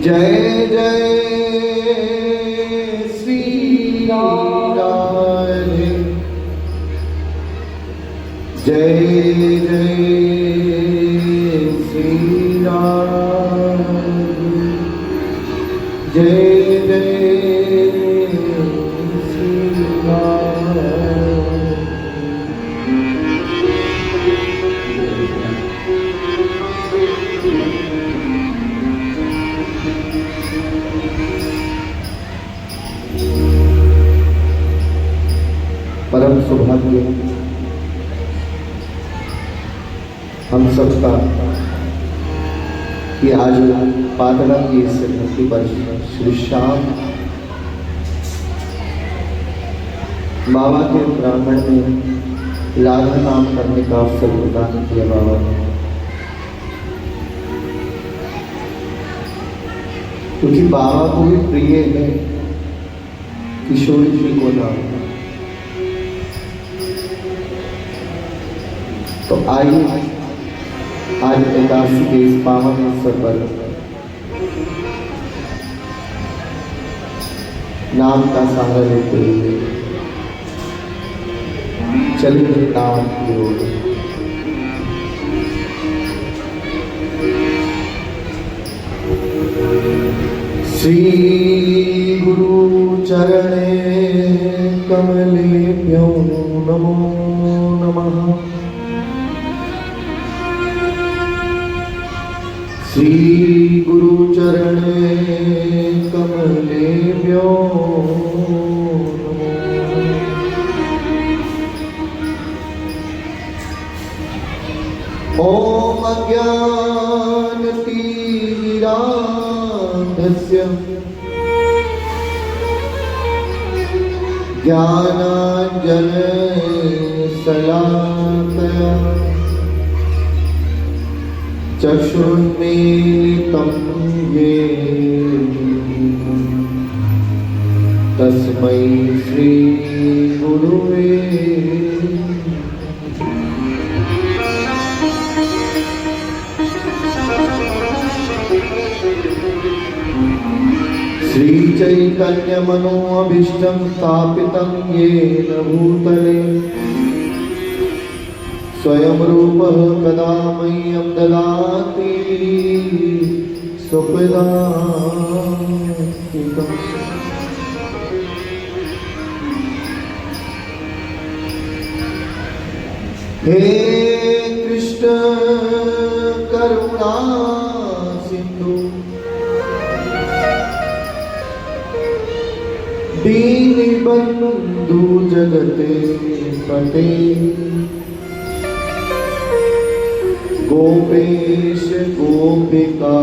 जय जय श्री राधे, जय जय श्री राधे, जय जय श्री राधे। परम सौभाग्य हम सबका कि आज पातला की इस धरती पर श्री श्याम बाबा के ब्राह्मण में राधा नाम करने का अवसर प्रदान किया बाबा ने, क्योंकि बाबा को भी प्रिय है किशोरी जी को नाम। तो आइए आज एकादशी के इस पावन अवसर पर नाम का सहारा लेते हुए चलिए नाम की ओर। श्री गुरु चरणे कमलेभ्यो नमो नमः। श्री गुरु चरणे कमलेभ्यो नमो। ओम अज्ञानतिमिरान्धस्य ज्ञानाञ्जनशलाकया चक्षुर्मीलितं येन तस्मै श्री गुरुवे। श्री चैतन्यमनोऽभीष्टं स्थापितं येन भूतले स्वयं रूपः कदा मह्यं ददाति स्वपदान्तिकम्। हे कृष्ण करुणा सिंधु दीनबन्धु जगते पते गोपेश गोपिका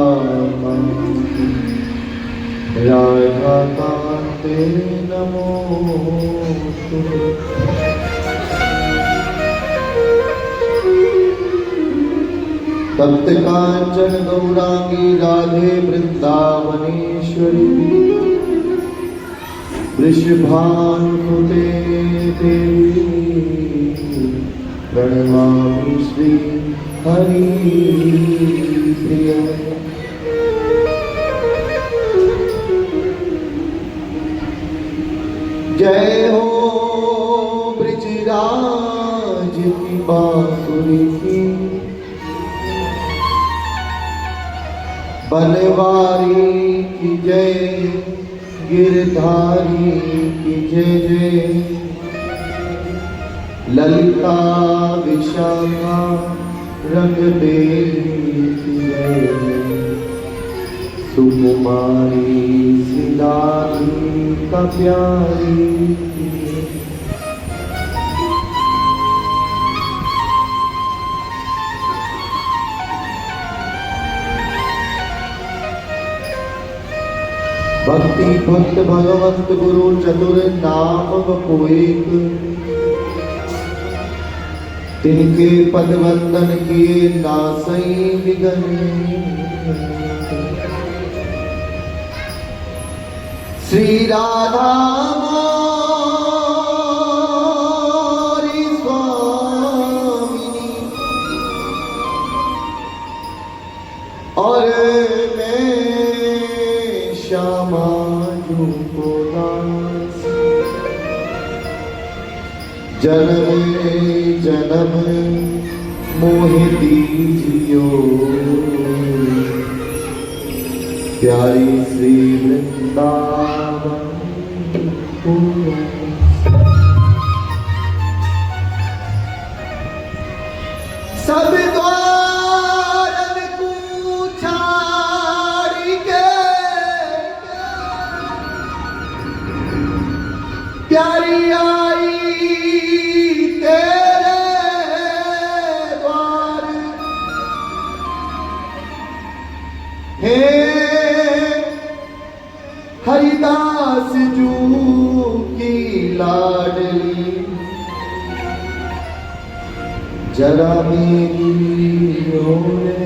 राधा कान्ते नमोस्तुते। तप्त कांचन गौरांगी राधे वृंदावनेश्वरी वृषभानुसुते देवी प्रणमामि श्री हरि प्रिय। जय हो ब्रजराज की बांसुरी की, बनवारी की जय, गिरधारी की जय जय, ललिता विशाखा रंग देवी की जय, सुकुमारी सिलानी का प्यारी। भक्ति भक्त भगवंत गुरु चतुर नाम बपुएक, तिनके पद वंदन किए नासई विघन। श्री राधा मारी स्वामिनी और मैं श्यामा को दास। जन्म जन्म मोहि दीजियो प्यारी श्री वृंदावन को। सब द्वारन कूछाड़ी के प्यारी आई तेरे द्वार। हे हरिदास जू की लाडली जरा मेरी ओरे।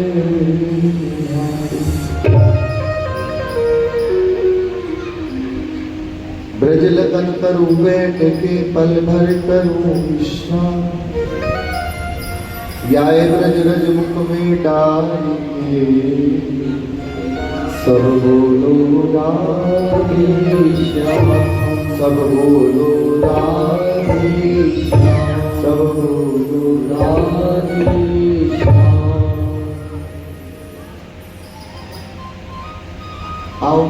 ब्रजलतन करूं बैठ के पल भर करूं विश्राम। याए ब्रज रज मुख में डालिए सब बोलो राधे श्याम। सब बोलो राधे श्याम। सब बोलो राधे श्याम। आओ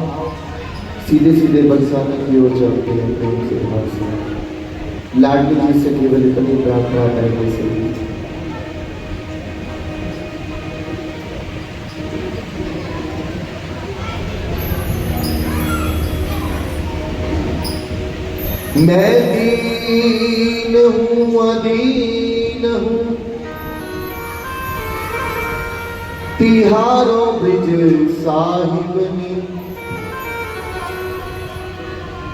सीधे सीधे बरसाने की ओर चलते हैं प्रेम से भाव से। लाडली जी से केवल इतनी प्रार्थना करने से मैं दीन हूँ अदीन हूँ तिहारो ब्रिज साहिबनी।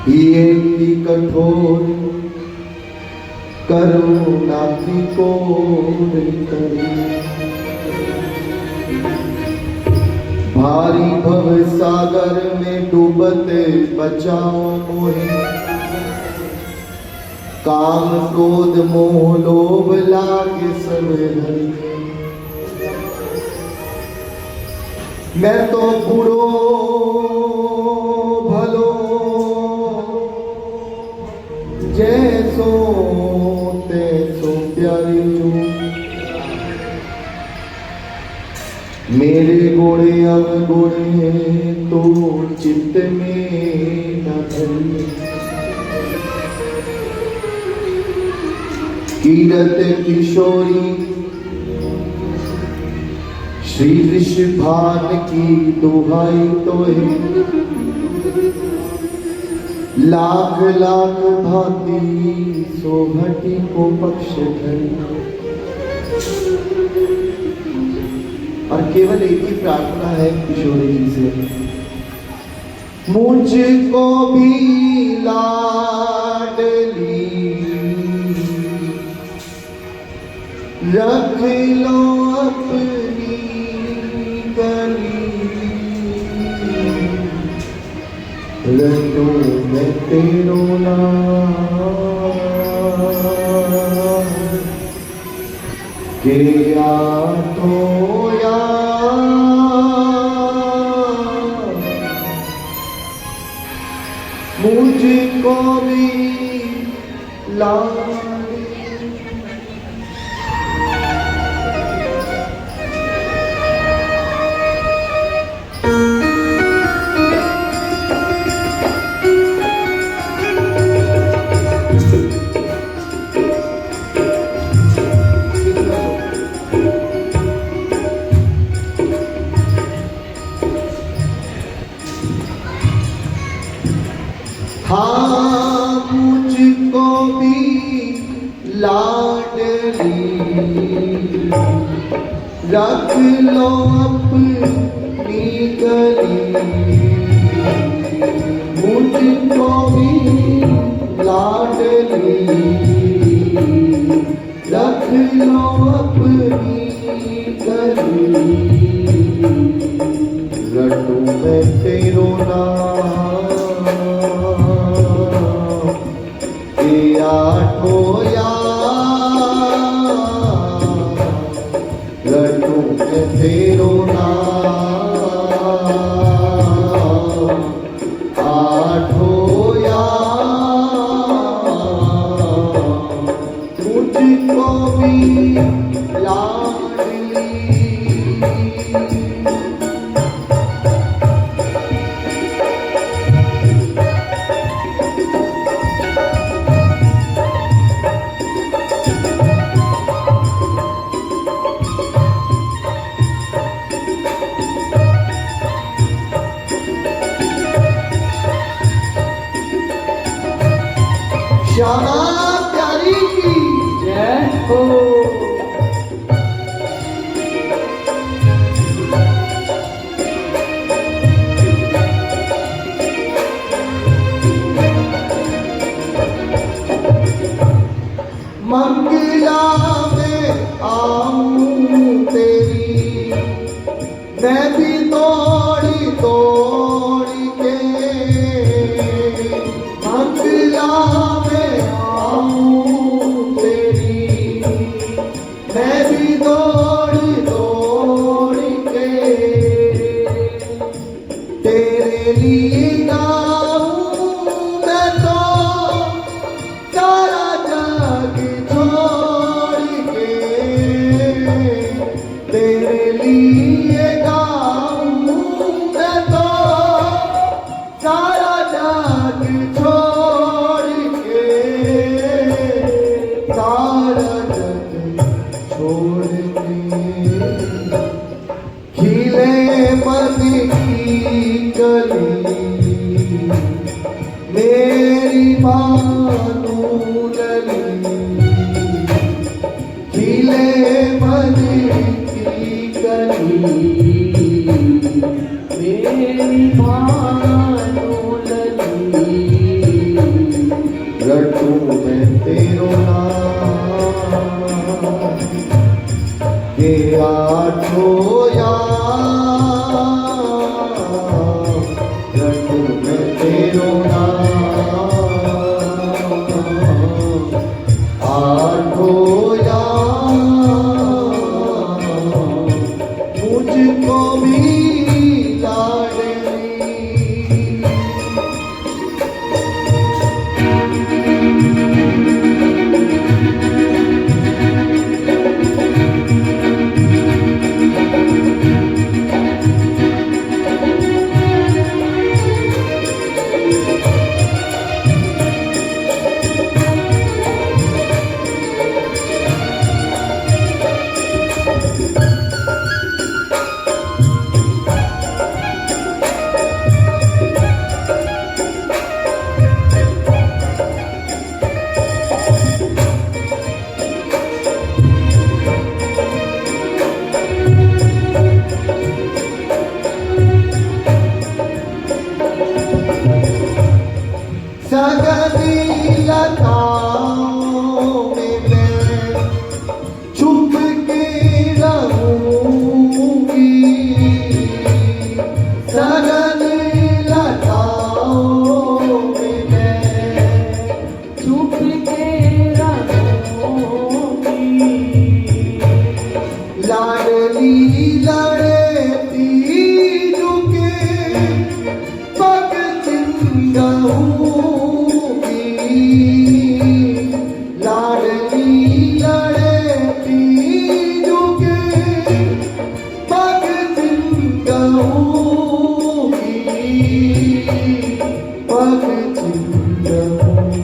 ये की कठोर करुणा की कोर करी। भारी भव सागर में डूबते बचाओ मोहे। काम क्रोध मोह लोभ लागे सब धन। मैं तो बुरो भलो जैसो तैसो प्यारी हूँ। मेरे गोड़े अवगुणे तो चित्त में न धरे। कीरत किशोरी श्री ऋषभान की दुहाई तोहे। लाख लाख भांति सोभटी को पक्ष धरे। और केवल एक ही प्रार्थना है किशोरी जी से। मुझको भी लाडली रख लो अपनी गली। रटूं मैं तेरो नाम के तो मुझको भी लाडली। हाँ मुझको भी लाडली रख लो अपनी गली। मुझको भी लाडली रख लो अपनी गली। रटूं मैं तेरो नाम आठो रटूं मैं तेरो नाम बाबा प्यारी की जय हो। मंगला में आऊं तेरी मैं भी तोड़ी तोड़ी के मंगला में आऊं तेरी मैं भी तोड़ी तोड़ी के तेरे लिए गाऊं मैं तो सारा जग छोड़ के तेरे लिए गाऊं मैं तो सारा जग छोड़ के सारा जग छोड़ के खिले मन की कली मेरी बानू लली खिले मन की कली मेरी भानु लली रटू मैं तेरो नाम के आठो यार रटू मैं तेरो नाम आठो यार मुझको भी लाडली सगली लताओं में मैं छुप के रहूंगी सगली लताओं में मैं चुप के रहूंगी लाडली लड़ती रुके पग चिंगाऊंगी लाडली लड़ती रुके पग चिंगाऊंगी पग चिंगाऊंगी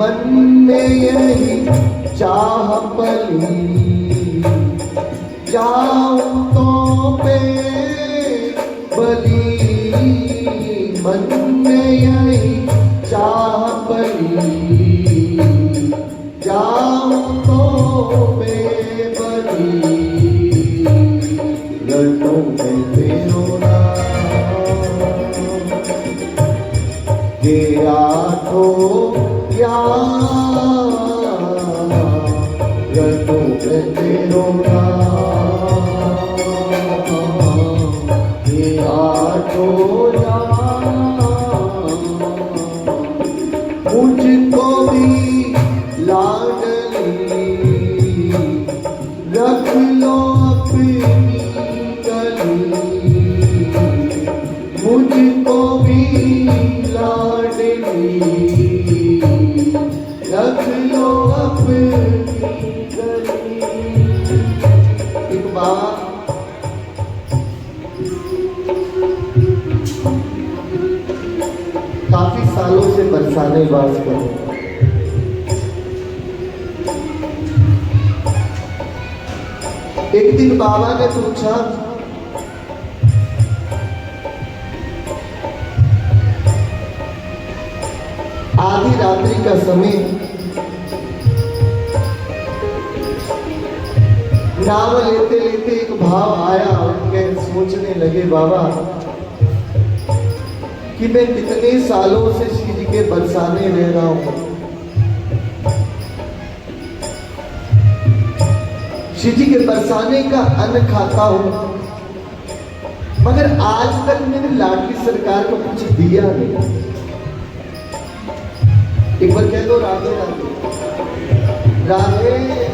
मन में यही चाह पली जाऊं तो पे बली मन में यही चाह पली जाऊं तो पे बली लड्डू में तेरो नाम के आठो यार लड्डू में तेरो नाम के आठो मुझको भी लाडली रख लो अपनी गली मुझको भी लाडली रख लो अपनी गली एक बार काफी सालों से बरसाने बाज करो एक दिन बाबा ने पूछा आधी रात्रि का समय, नाव लेते लेते एक भाव आया और सोचने लगे बाबा कि मैं कितने सालों से श्री जी के बरसाने रह रहा हूं, श्री जी के बरसाने का अन्न खाता हूं, मगर आज तक मैंने लाडली सरकार को कुछ दिया नहीं। एक बार कह दो राधे राधे राधे।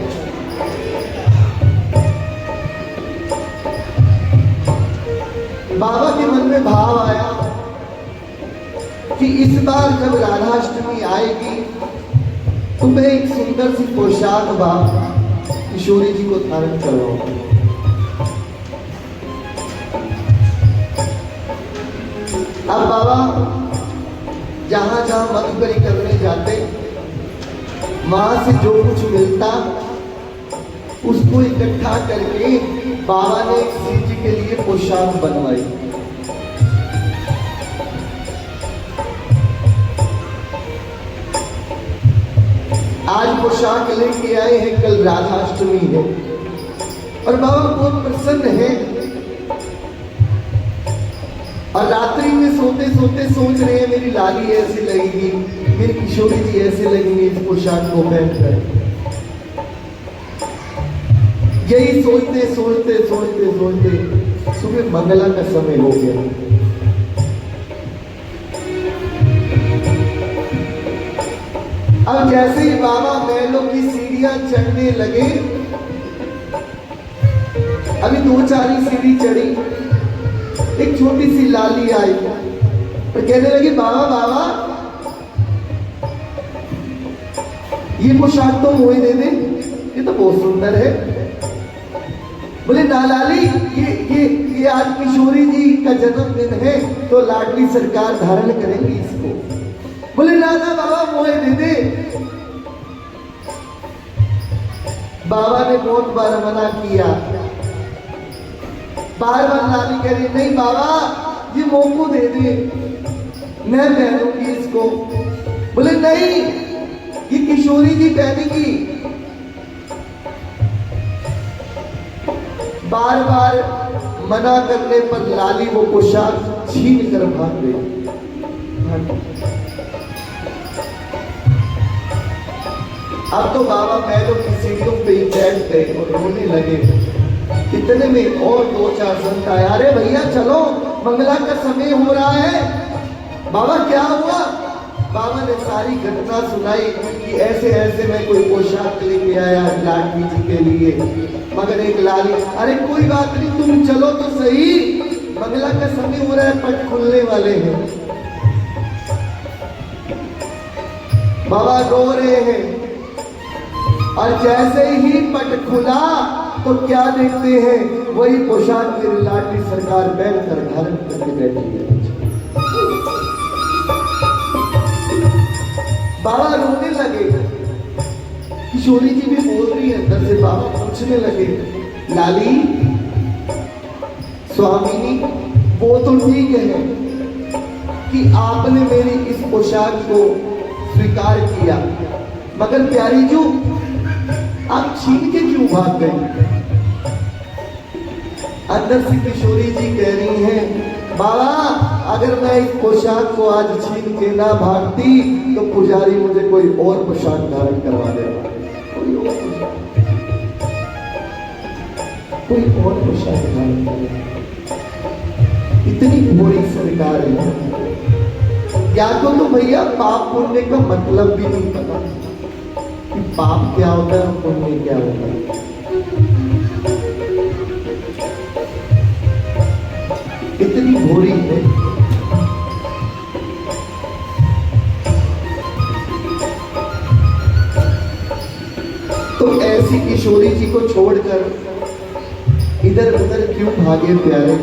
बाबा के मन में भाव आया कि इस बार जब राधाष्टमी आएगी तो मैं एक सुंदर सी पोशाक किशोरी जी को धारण करवाऊंगा। अब बाबा जहां जहां मधुकरी करने जाते, वहां से जो कुछ मिलता उसको इकट्ठा करके बाबा ने श्री जी के लिए पोशाक बनवाई। आज पोशाक लेके आए हैं, कल राधाष्टमी है और बाबा बहुत प्रसन्न है और रात्रि में सोते सोते सोच रहे हैं मेरी लाली ऐसी लगेगी, मेरी किशोरी जी ऐसे लगेंगे इस पोशाक को पहनकर। यही सोचते सोचते सोचते सोचते सुबह मंगला का समय हो गया। अब जैसे ही बाबा महलों की सीढ़ियां चढ़ने लगे, अभी 2-4 सीढ़ी चढ़ी, एक छोटी सी लाली आई और कहने लगी बाबा बाबा ये पोशाक तो मुझे दे दे, ये तो बहुत सुंदर है। बोले ना लाली, ये आज किशोरी जी का जन्मदिन है तो लाडली सरकार धारण करेंगी इसको। बोले ना ना बाबा मुझे दे दे। बाबा ने बहुत बार मना किया, बार बार लाली कह रही नहीं बाबा ये मोको दे दे, मैं पहनूंगी इसको। बोले नहीं ये किशोरी जी पहनेगी। बार बार मना करने पर लाली वो पोशाक छीन कर भाग गई। अब तो बाबा महलों की सीढ़ियों पे ही बैठ गए और रोने लगे। इतने में और 2-4 संत आए, अरे भैया चलो मंगला का समय हो रहा है। बाबा क्या हुआ? बाबा ने सारी घटना सुनाई कि ऐसे ऐसे मैं कोई पोशाक लेके आया लाडली जी के लिए, मगर एक लाली। अरे कोई बात नहीं, तुम चलो तो सही, मंगला का समय हो रहा है, पट खुलने वाले हैं। बाबा रो रहे हैं और जैसे ही पट खुला तो क्या देखते हैं, वही पोशाक मेरी लाडली सरकार पहन कर धारण करके बैठी है। बाबा रोने लगे, किशोरी जी भी बोल रही है अंदर से। बाबा पूछने लगे लाली स्वामिनी वो तो ठीक है कि आपने मेरी इस पोशाक को स्वीकार किया, मगर प्यारी जो आप छीन के क्यों भाग गए? अंदर से किशोरी जी कह रही हैं बाबा अगर मैं इस पोशाक को आज छीन के ना भागती तो पुजारी मुझे कोई और पोशाक धारण करवा देगा, कोई और पोशाक धारण करेगा। इतनी बड़ी सरकार है। या तो भैया पाप पुण्य का मतलब भी नहीं पता कि पाप क्या होता है और पुण्य क्या होता है। इतनी भोरी है। तो ऐसी किशोरी जी को छोड़कर इधर उधर क्यों भागे प्यारे?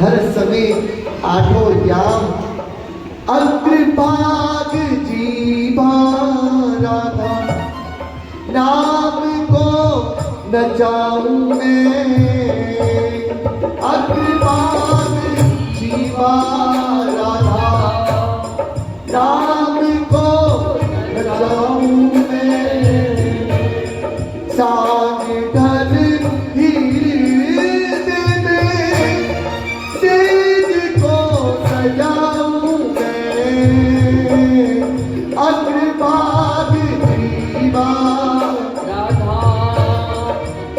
हर समय आठों याम अग्रभाग जीवा राधा, नाम को न जाऊं मैं अग्रभाग जीवा राधा, नाम को जाऊं मैं, सांझ ढल हीरे में सेज को सजाऊं मैं, अग्रभाग जीवा राधा,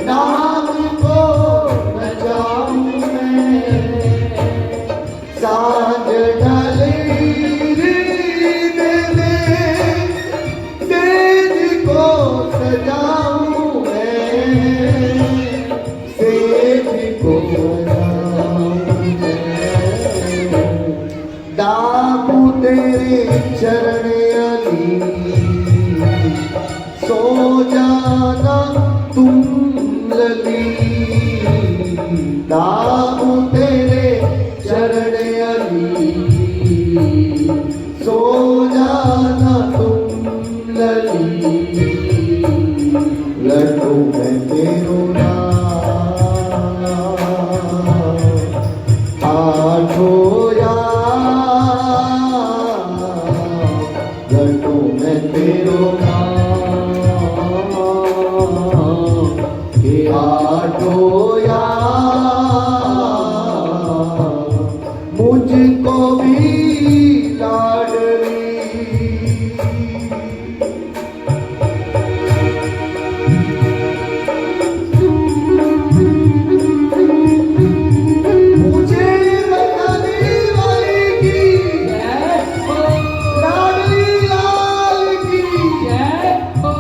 नाम को बजाऊं मैं, सांझ ढले सेज को सजाऊं मैं, सेज को सजाऊं मैं, दाबू तेरे चरण अली, सो जाना तुम लली, दाबू तेरे चरण अली, सो जाना तुम लली, लड्डू मैं तेरो नाम, आठो यार, लड्डू मैं तेरो नाम, के आठो यार, मुझको भी लाडली, मुझे बताने वाले की, जय हो, लाडली लाल की। जय हो।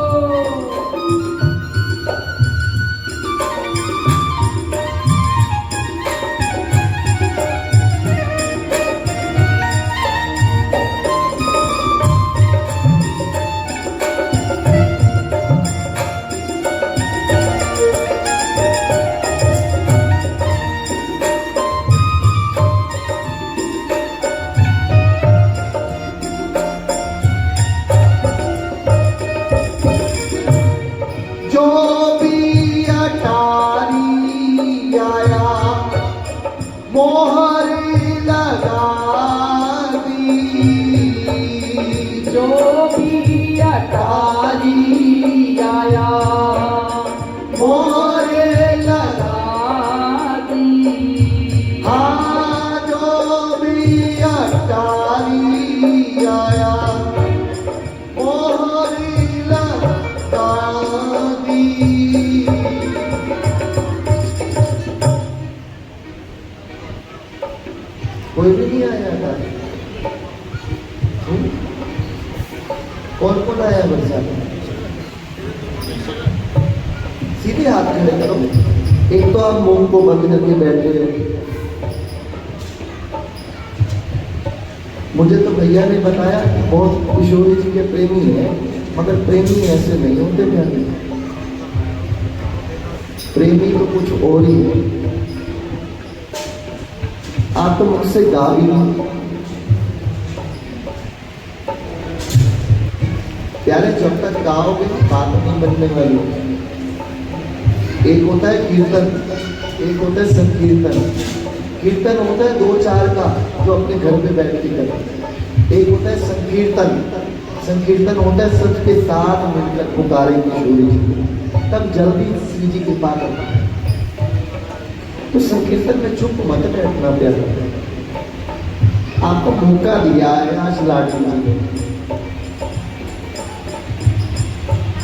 जो भी अटारी आया, मोहर लगा दी, जो भी अटारी आया, मोहर लगा दी, हाँ, जो भी अटारी आया, मोहर लगा दी। कोई भी नहीं आया था। कौन कौन आया बरसात में? सीधे हाथ खड़े करो। एक तो आप मुंह को बंद करके बैठे हो। मुझे तो भैया ने बताया कि बहुत किशोरी जी के प्रेमी हैं, मगर प्रेमी ऐसे नहीं होते प्यारे। प्रेमी तो कुछ और ही है। आप तो मुझसे गा भी नहीं प्यारे, जब तक गाओगे बात नहीं बनने वाली। एक होता है कीर्तन, एक होता है संकीर्तन। कीर्तन होता है 2-4 का जो अपने घर पे बैठ के करते। एक होता है संकीर्तन, संकीर्तन होता है सबके साथ मिलकर पुकारे किशोरी जी, तब जल्दी श्री जी की बात होता है। तो संकीर्तन में चुप मत बैठना प्यारा, आपको मौका दिया है आज लाडली जी ने।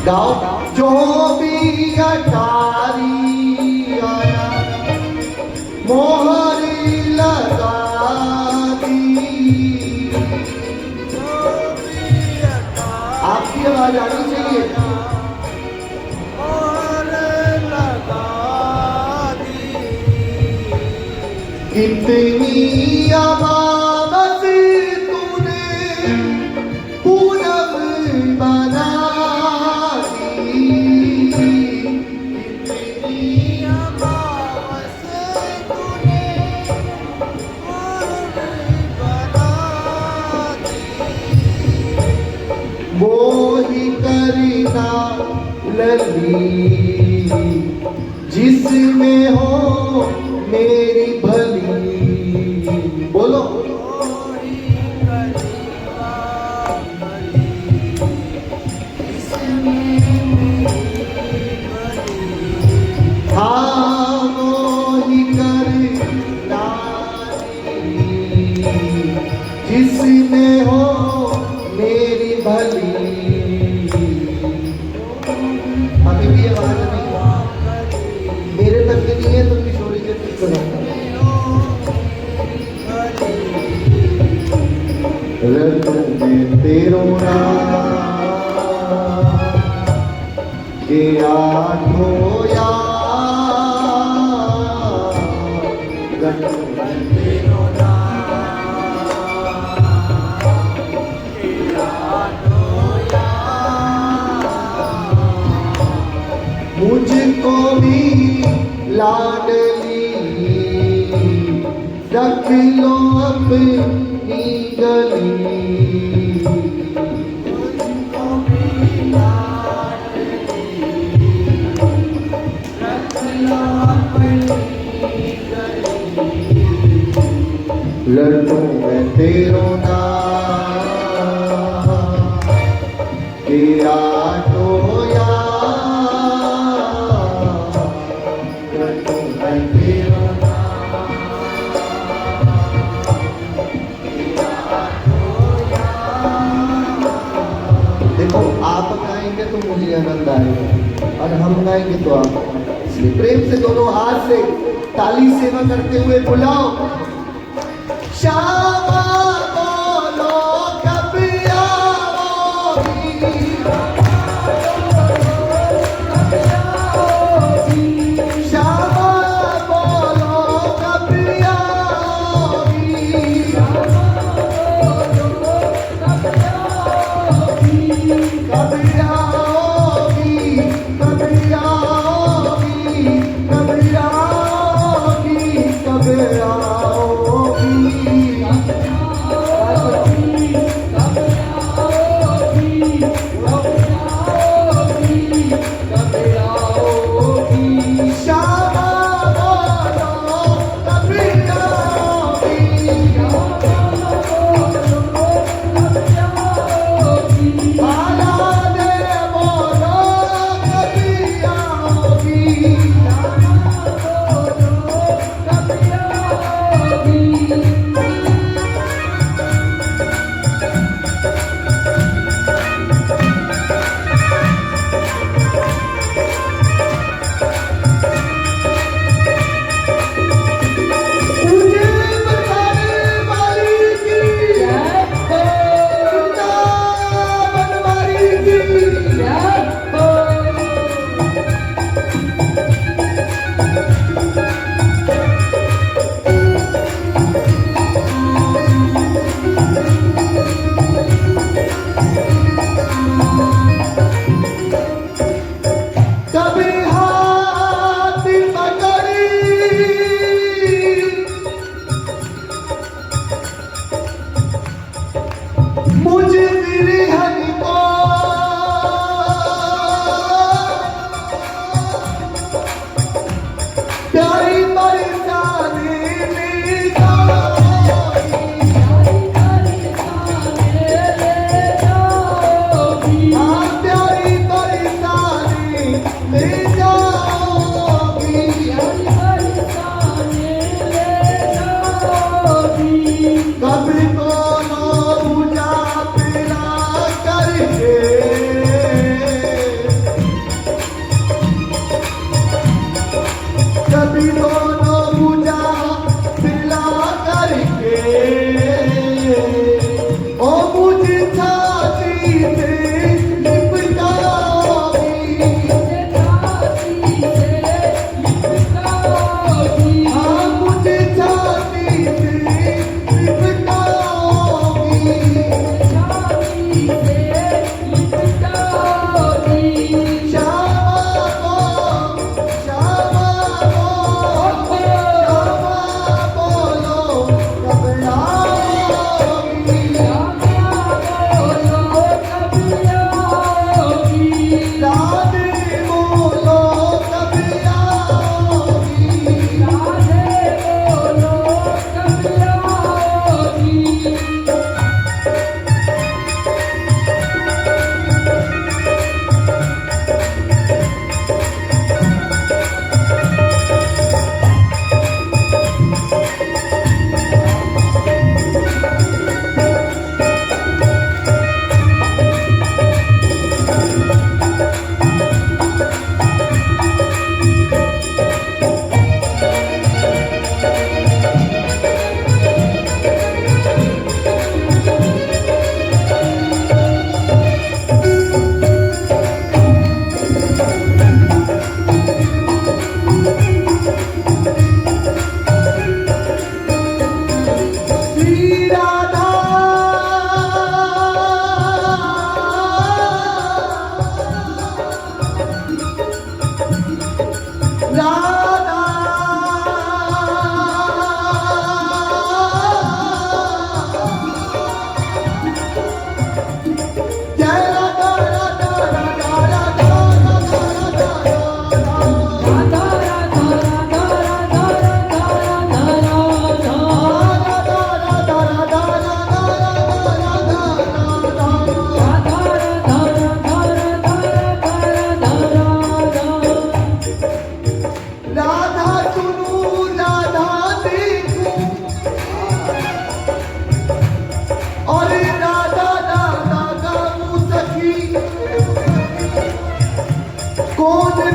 गाओ, जो भी अटारी आया, मोहर लगा दी। आपकी आवाज आनी चाहिए। कितनी अमावस तूने पूरब बना दी, कितनी अमावस तूने पूरब बना दी, वो ही करना लली जिसमें हो मेरी भली, वो बोलो। हाँ मोही कर जिसमें हो मेरी भली। अभी भी आवाज नहीं मेरे तक की नहीं है तो किशोरी के तक सुनाता। रटूं में तेरो नाम के आठो यार, रटूं में तेरो मुझको भी लाडली रख लो अपनी गली। मुझको भी लाडली रख लो अपनी गली। लड्डू में तेरो नाम के आठो यार, देखो आप गाएंगे तो मुझे आनंद आएगा और हम गाएंगे तो आप। इसलिए प्रेम से दोनों हाथ से ताली सेवा करते हुए बुलाओ। श्यामा बोलो कब आओगी, श्यामा बोलो कब आओगी, कब आओगी, कब आओगी, कब आओगी, कब आओगी। श्यामा बोलो कब आओगी, बाला दे बोलो कब आओगी। मुझे बताने वाली की बनवारी की कभी हाथ पकड़ी मुझे बिरहन को, प्यारी परेशानी में जाओगी, हाँ प्यारी परेशानी में जाओगी। कभी दोनों पूजा पिला करके, कभी दोनों पूजा पिला करके, ओ मुझे छाती से लिपटाओगी,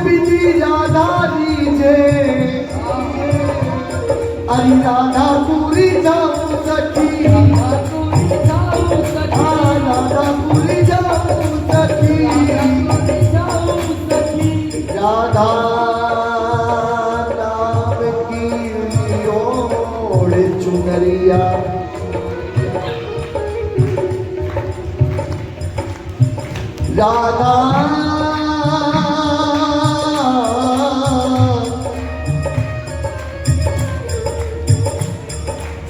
विधि राधा दीजे अरे राधा पूरी जाऊं सखी हाँ राधा पूरी जाऊं सखी राधा नाम की ओढ़ चुनरिया राधा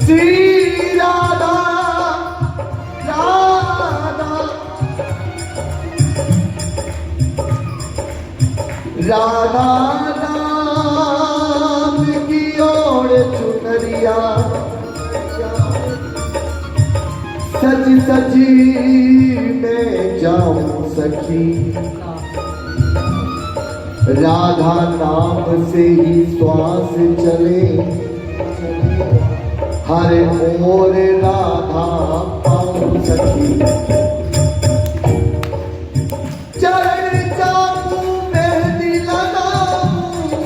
श्री राधा राधा राधा नाम की ओर चुनरिया सज सजी में जाऊं सखी राधा नाम से ही श्वास चले हर ओर राधा पाऊं सखी चरण चाकू मेहंदी लगाऊं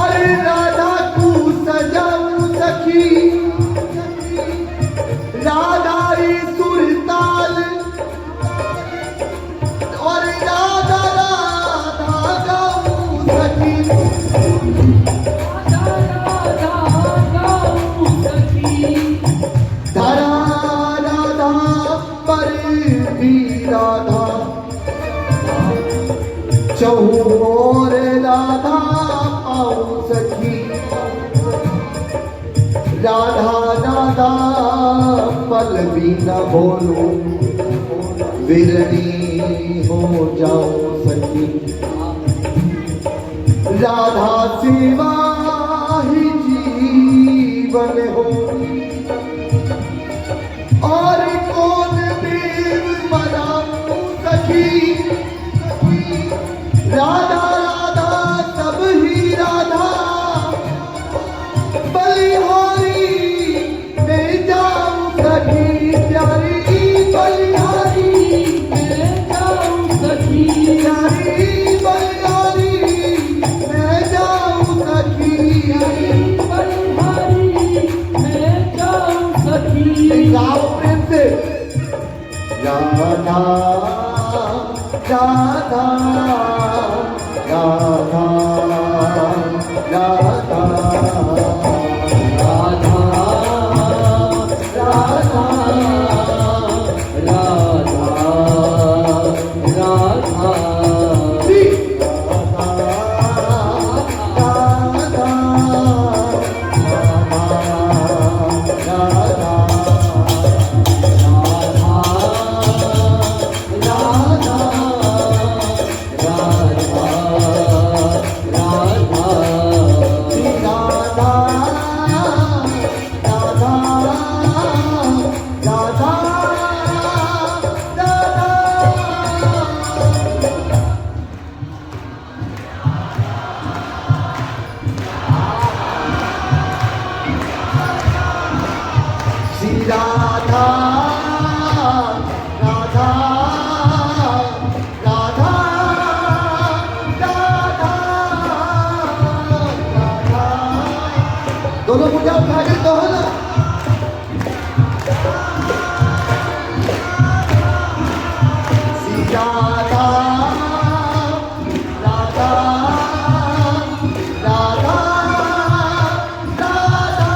और राधा को सजाऊं सखी राधा ही सुरताल और राधा राधा गाऊं सखी धरा राधा पर भी राधा चहुओर राधा पाऊं सखी राधा राधा पल भी न बोलूं विरणी हो जाऊं सखी राधा सेवा ही जीवन हो और कौन देव बनाऊं सखी राधा राधा सब ही राधा बलिहारी में जाऊं सखी प्यारी बलिहारी में जाऊं सखी प्यारी बलिहारी में जाऊं सखी बलिहारी में जाऊं सखी गाओ प्रेम से राधा राधा राधा राधा राधा राधा राधा राधा राधा दोनों पूजा उठा के कहो ना राधा राधा राधा राधा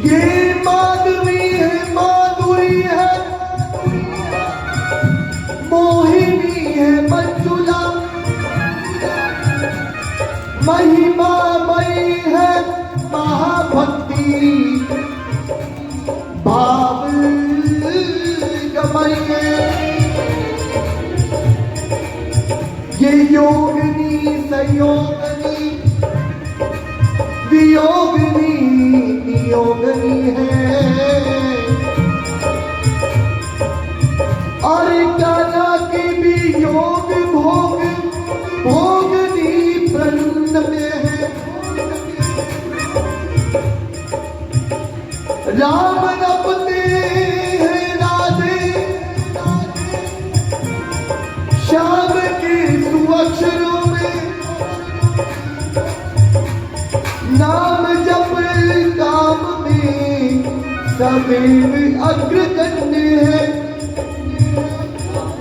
ये माधवी है, माधुरी है, मोहिनी है, मंजुला, महिमा मई है, महाभक्ति भाव गमई है। ये योगिनी संयोगनी वियोगिनी नियोगनी है। और काना की भी योग भोग भोगनी प्रलुन्न में है। राम रपते हैं राधे श्याम के सुअक्षरों में। नाम जप काम में सदैव अग्रगण्य है।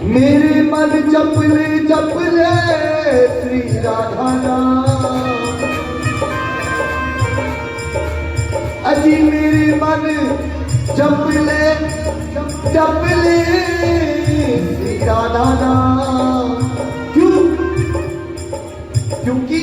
मेरे मन जप ले श्री राधा नाम। अजी मेरे मन जप ले श्री राधा नाम। क्यों? क्योंकि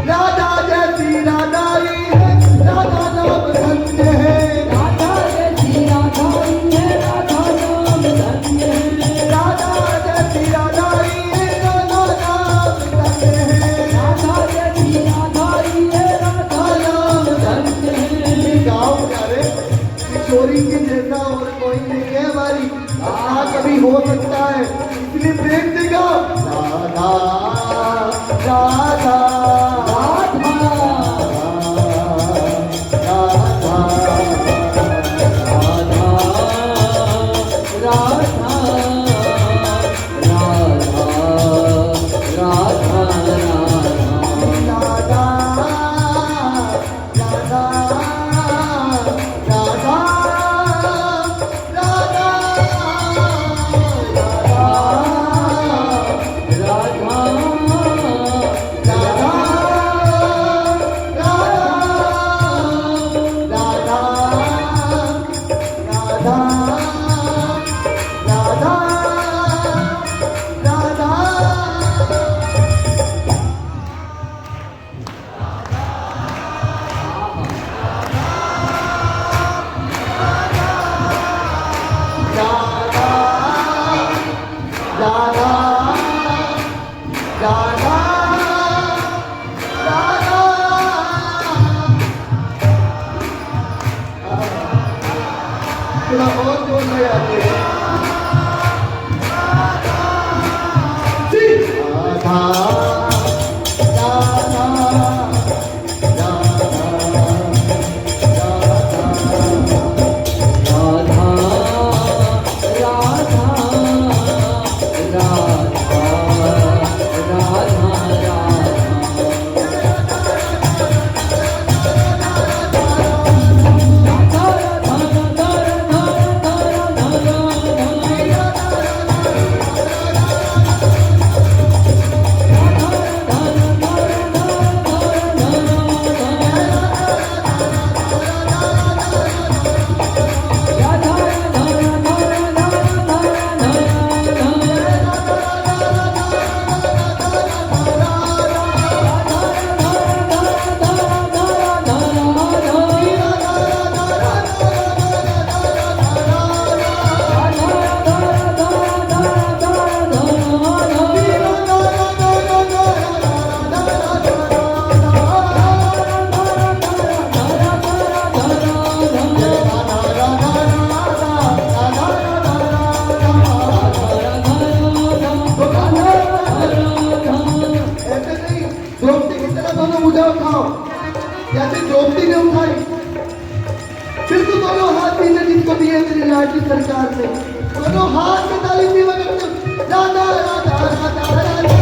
राधा जैसी राधाई है, राधा नाम धन्य है। राधा जैसी राधाई है, राधा नाम धन्य है। राधा जैसी राधाई है, राधा नाम धन्य है। राधा जैसी राधाई है, राधा नाम धन्य है। ये गाँव प्यारे किशोरी के जैसा और कोई नहीं है हमारी। कभी हो सकता है, इसलिए प्रेम से गाओ राधा राधा थोड़ा और जोर में आते हैं। राधा राधा जैसे द्रौपदी ने उठाई, फिर तो दोनों हाथ भी जिसको दिए तेरी लाडली सरकार ने, दोनों हाथ में ताली दी वगैरह राधा राधा राधा राधा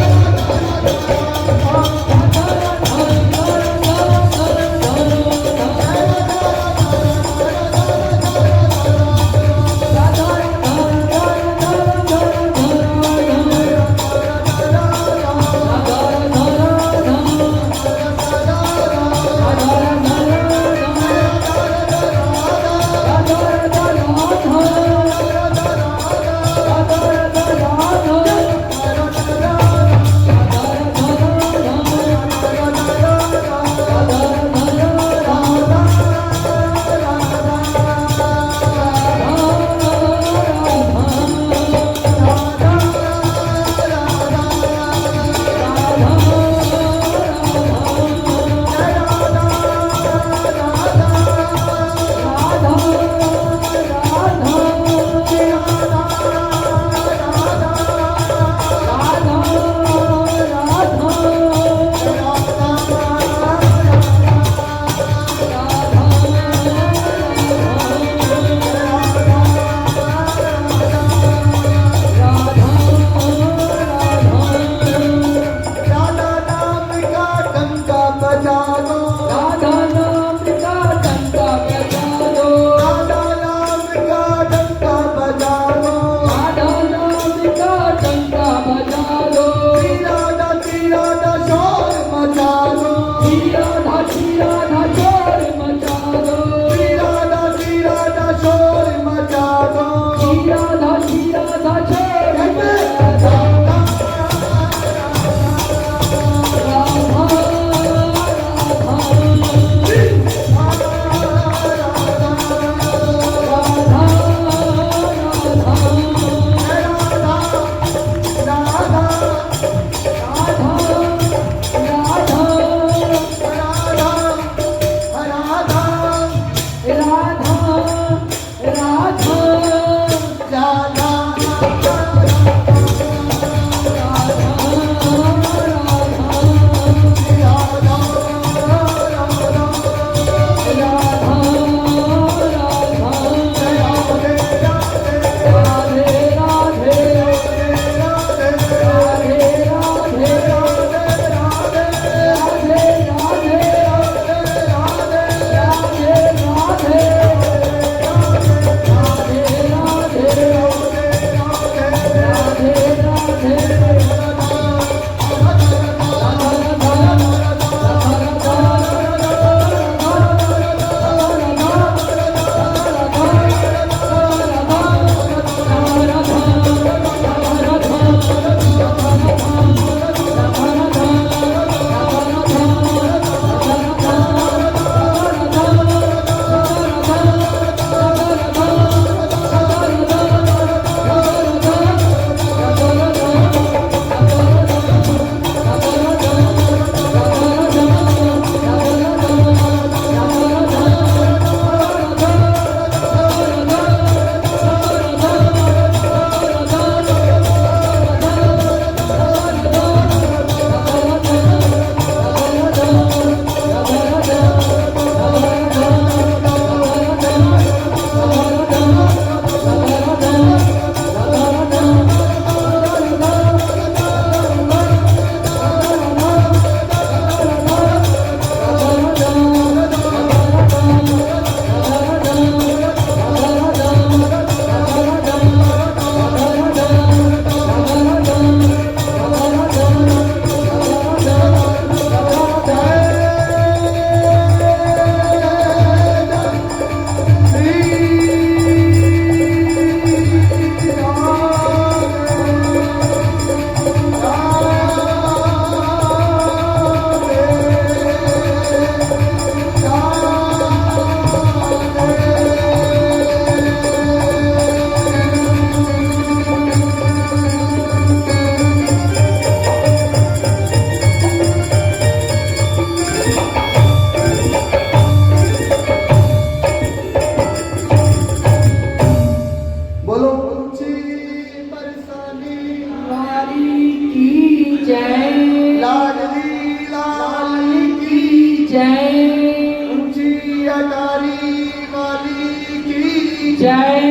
जय।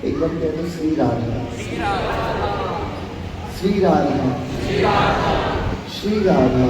एक बार कह दो श्री राधा, श्री राधा, श्री राधा।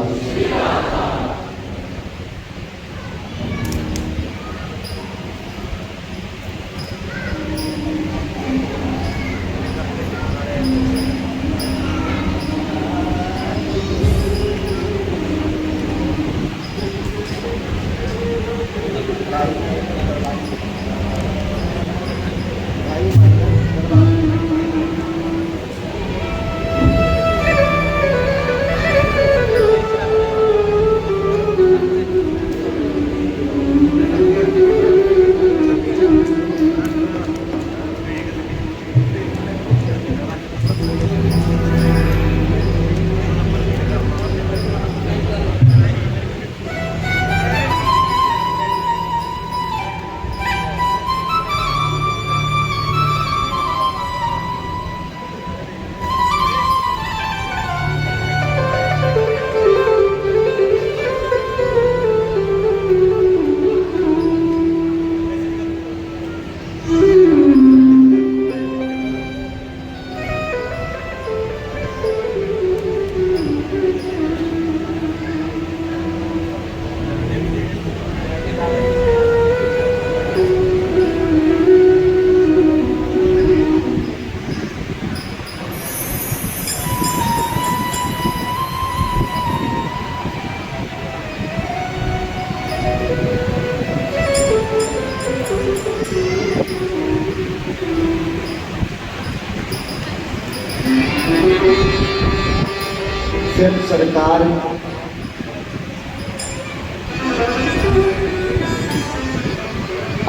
स्वयं सरकार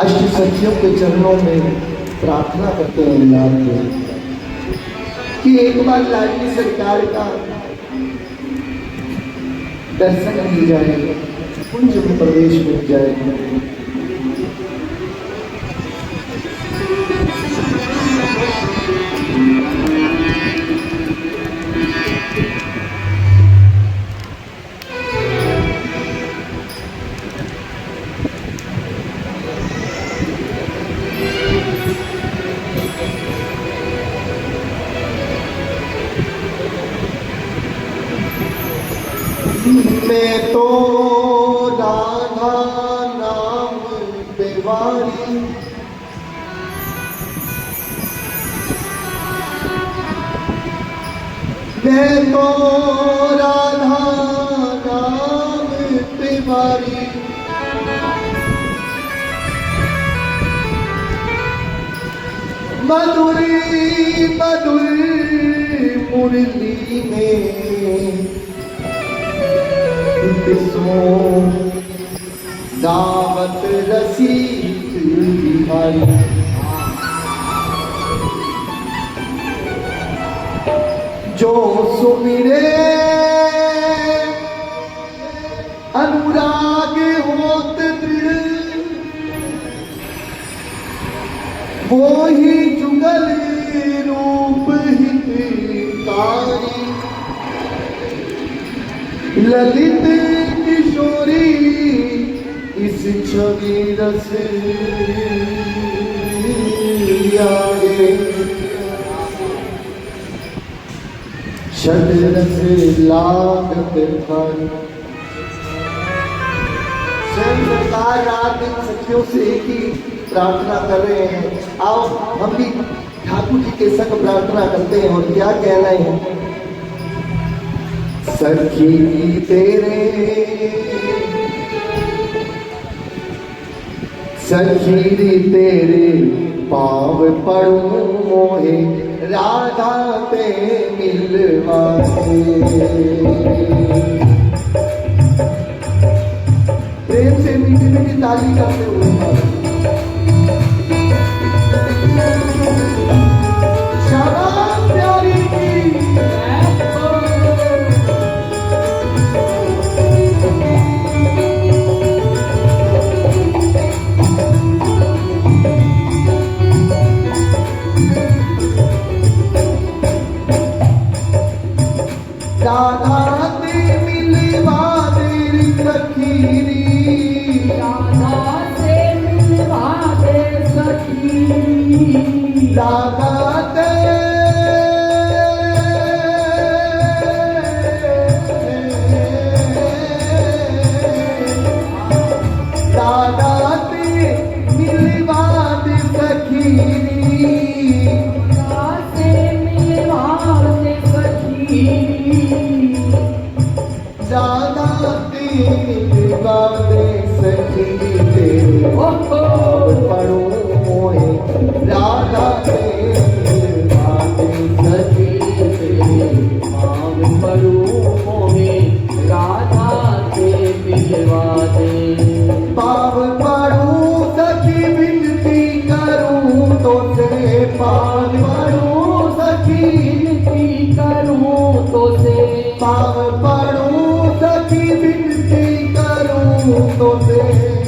अष्ट सखियों के चरणों में प्रार्थना करते हैं नाथ कि एक बार लाडली सरकार का दर्शन मिल जाए, कुंज में प्रवेश मिल जाए। मैं तो राधा नाम बेवारी, मैं तो राधा नाम बेवारी, मधुरी मधुरी मुरली में दावत रसीद बिहारी। जो सुमिरे अनुराग होत दृढ़, वो ही जुगल रूप हितकारी। ललित किशोरी इस छवि रस आगे, षड रस लागत थारी। स्वयं सरकार रात दिन सखियों से एक ही प्रार्थना कर रहे हैं। आओ हम भी ठाकुर जी के संग प्रार्थना करते हैं और क्या कह रहे हैं। सखी तेरे सखी तेरे पाव पड़ू मोहे, राधा ते मिलवाए। प्रेम से मीठी मीठी ताली करते हुए शाबाश प्यारी की। राधा ते मिलवा दे सखीरी, राधा से मिलवा राधा ते राधा ते मिलवाद सखीरी से मिलवाते सखी राधा ते मिलवाद सखीरी तेरे ओहो पढ़ो मोहे राधा ते मिलवाद सखी तेरे मांग पड़ू मोहे राधा से मिलवा दे पाव पढ़ूं सखी विनती करूं तो से पाव पढ़ूं सखी विनती करूं तो से पाव पढ़ूं सखी विनती करूं तो से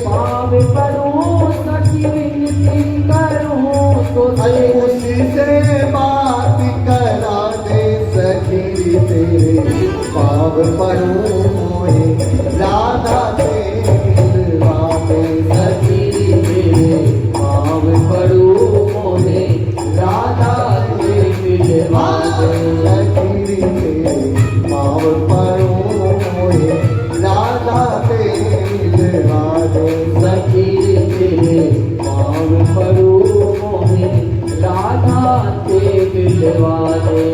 पाव पड़ूं सखी विनती करूं तो अरे से उससे बात करा दे सखी तेरे पाव पढ़ूं मोहे राधा ते मिलवा दे सखी तेरे पाव पड़ू मोहे राधा से मिलवा दे सखी तेरे पाव पढ़ूं मोहे राधा ते मिलवा दे सखी तेरे पाव पड़ू मोहे राधा से मिलवा दे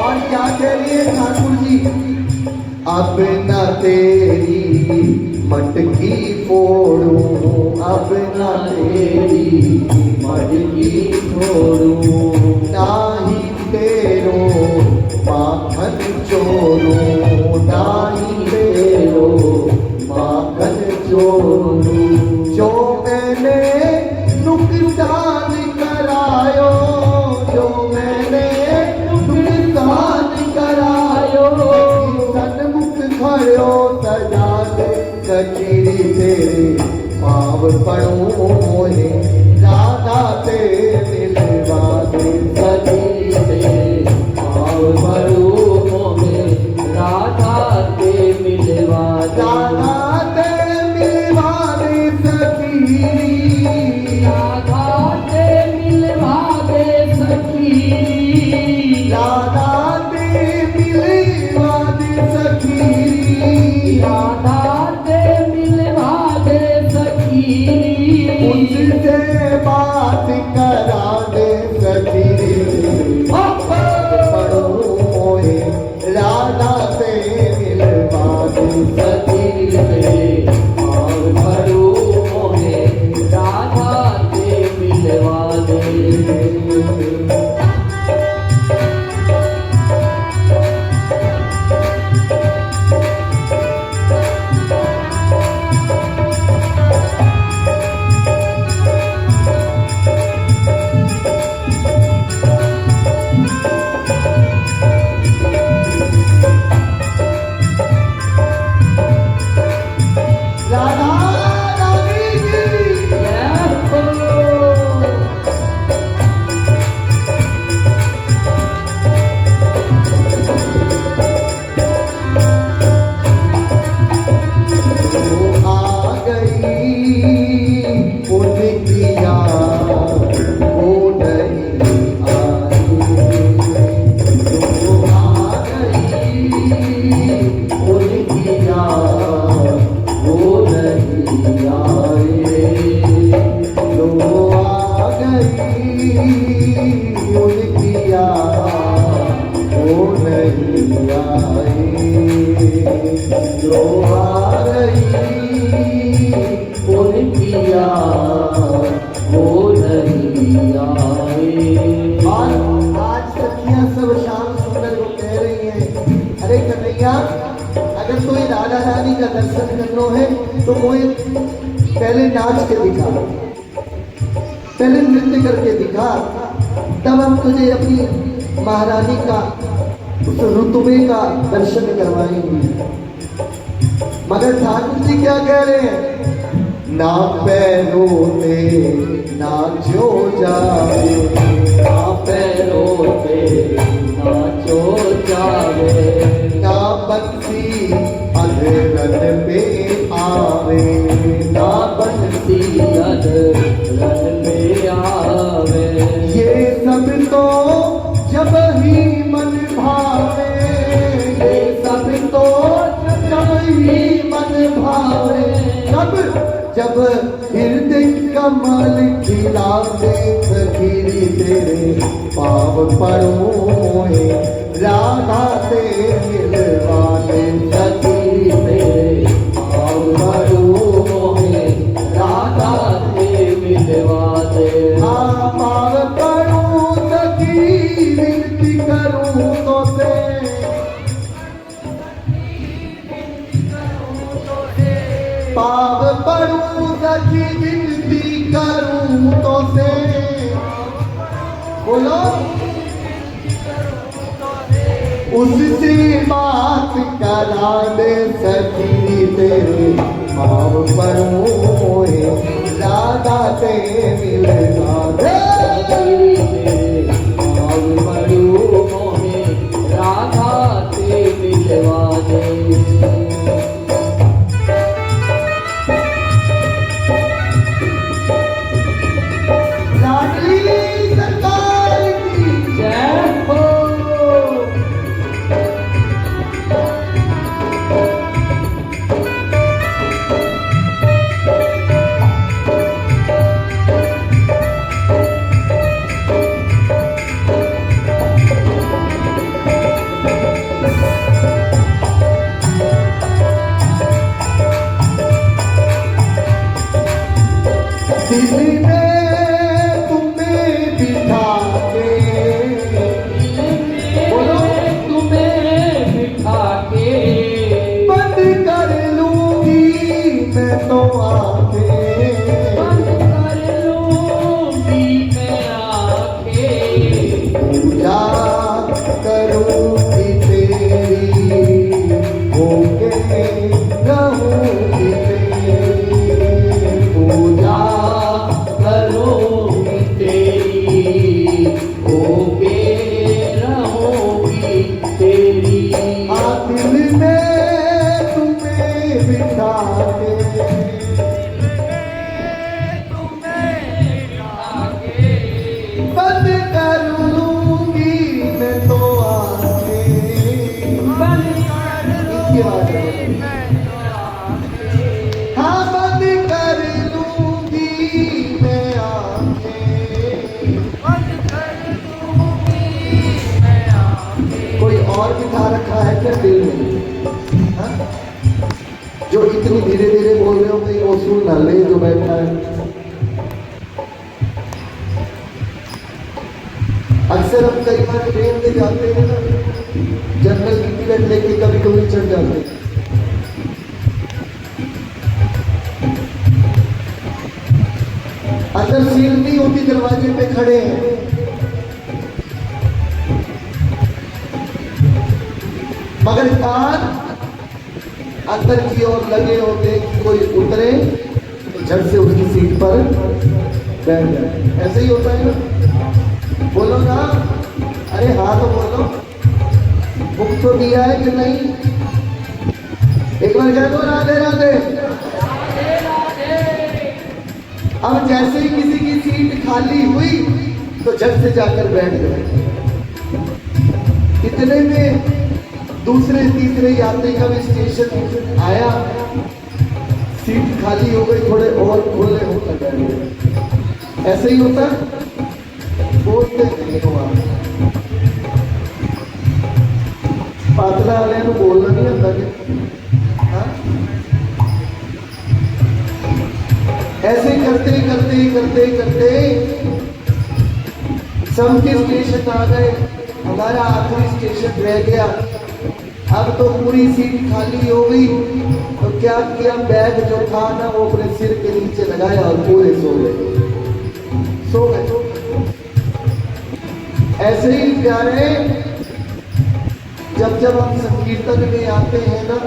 और क्या कह रही है ठाकुर जी अब न तेरी मटकी फोड़ूं अब न तेरी मटकी छोड़ू नाही तेरो माखन चोरूं नाही तेरो माखन चोरूं जो मैंने नुकसान करायो जो मैंने नुकसान करायो सन्मुख खड़ो सजा दे कचेरी तेरे पाव पढ़ो मोहे राधा ते मिलवा दे सखी तेरे पाव पड़ू मोहे राधा से मिलवा दे राधा ते मिलवा दे सखी राधा से मिलवा दे सखी राधा ते मिलवा दे सखी राधा से मिलवा दे सखी उससे बात करा दे सखी पढ़ो मोहे राधा ते मिलवा दे सखी तेरे पाव पड़ू मोहे राधा से मिलवा दे राधा रानी की आ गई उनकी याद वो नहीं आई जो आ गई उनकी याद वो नहीं आए जो आ गई उनकी याद वो नहीं आए जो आ गई उनकी याद वो नहीं आए आज सखियां सब शाम सुंदर को कह रही हैं अरे कन्हैया अगर तू ये का दर्शन करना है तो मोए पहले नाच के दिखा, पहले नृत्य करके दिखा, तब हम तुझे अपनी महारानी का उस रुतबे का दर्शन करवाएंगे। मगर ठाकुर जी क्या कह रहे हैं? ना पैरों पे नाचो जावे, ना पैरों पे नाचो जावे, ना बंसी अधरन पे आवे, ना बंसी अधरन में आवे। ये सब तो जब ही मन भावे, ये सब तो जब ही मन भावे, जब हृदय कमल खिला देख गिरी तेरे पाव पड़ोए, राधा से मिलवाने सखी तेरे पाव पड़ोए, राधा से मिलवा दे। हाँ पाव पड़ो सखी विनती करूं तो से, पाव पड़ूं सखी विनती करूं तो से, बोलो उससे बात करा दे सखी तेरे पाव पड़ोए, राधा से मिलवा दे। सखी तेरे पाव पड़ोए, राधा से मिलवा दे। लाडली सरकार की जय हो। दिल्ली में तुम्हें बिठा के, बोलो तुम्हें बिठा के, बंद कर लूंगी मैं तो आंखें, बंद कर लूंगी मैं आँखें। पूजा करूंगी तेरी, होके रहूंगी तेरी, पूजा करूंगी तेरी, होके रहूंगी तेरी। दिल में तुम्हें बिठा के, बंद कर लूंगी मैं तो आंखें, बंद कर इसकी बात है। हाँ बंद कर लूंगी मैं आंखें, कोई और बिठा रखा है क्या दिल में? हाँ? जो इतनी धीरे धीरे बोल रहे हो कहीं वो सुन ना ले जो बैठा है। अक्सर हम कई बार ट्रेन में जाते हैं ना, जनरल की टिकट लेके कभी कभी चढ़ जाते हैं। अंदर सीट नहीं होती, दरवाजे पे खड़े हैं, मगर कान अंदर की ओर लगे होते कि कोई उतरे तो झट से उसकी सीट पर बैठ जाए। ऐसे ही होता है ना, बोलो ना, अरे हाँ तो बोलो, बुक तो दिया है कि नहीं? एक बार कह दो राधे राधे। अब जैसे ही किसी की सीट खाली हुई तो झट से जाकर बैठ गए। इतने में दूसरे तीसरे यात्री का भी स्टेशन आया, सीट खाली हो गई, थोड़े और खोले हो गए। ऐसे ही होता, बोलते नहीं हो आप, पातला वाले को बोलना नहीं आता क्या? हाँ? ऐसे करते करते करते करते सबके स्टेशन आ गए, हमारा आखिरी स्टेशन रह गया। अब तो पूरी सीट खाली हो गई, तो क्या किया, बैग जो था ना वो अपने सिर के नीचे लगाया और पूरे सो गए, सो गए। ऐसे ही प्यारे, जब जब हम संकीर्तन में आते हैं ना,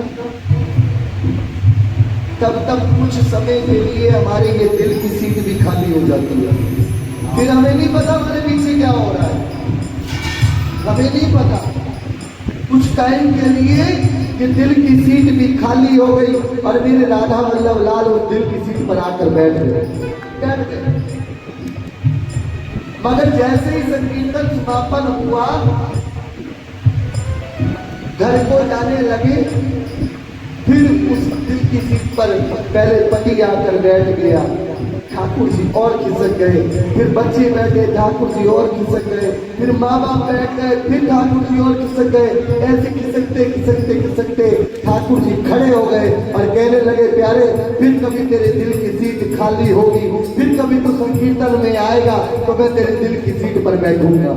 तब तब कुछ समय के लिए हमारे ये दिल की सीट भी खाली हो जाती है। फिर हमें नहीं पता हमारे पीछे क्या हो रहा है, हमें नहीं पता। कुछ टाइम के लिए कि दिल की सीट भी खाली हो गई और मेरे राधा वल्लभ लाल उस दिल की सीट पर आकर बैठ गए। मगर जैसे ही संकीर्तन समापन हुआ, घर को जाने लगे, फिर उस दिल की सीट पर पहले पति आकर बैठ गया, ठाकुर जी और खिसक गए, फिर बच्चे बैठे, ठाकुर जी और खिसक गए, फिर माँ बाप बैठ गए, फिर ठाकुर जी और खिसक गए। ऐसे खिसकते खिसकते खिसकते ठाकुर जी खड़े हो गए और कहने लगे, प्यारे फिर कभी तेरे दिल की सीट खाली होगी, फिर कभी तू संकीर्तन में आएगा तो मैं तेरे दिल की सीट पर बैठूंगा।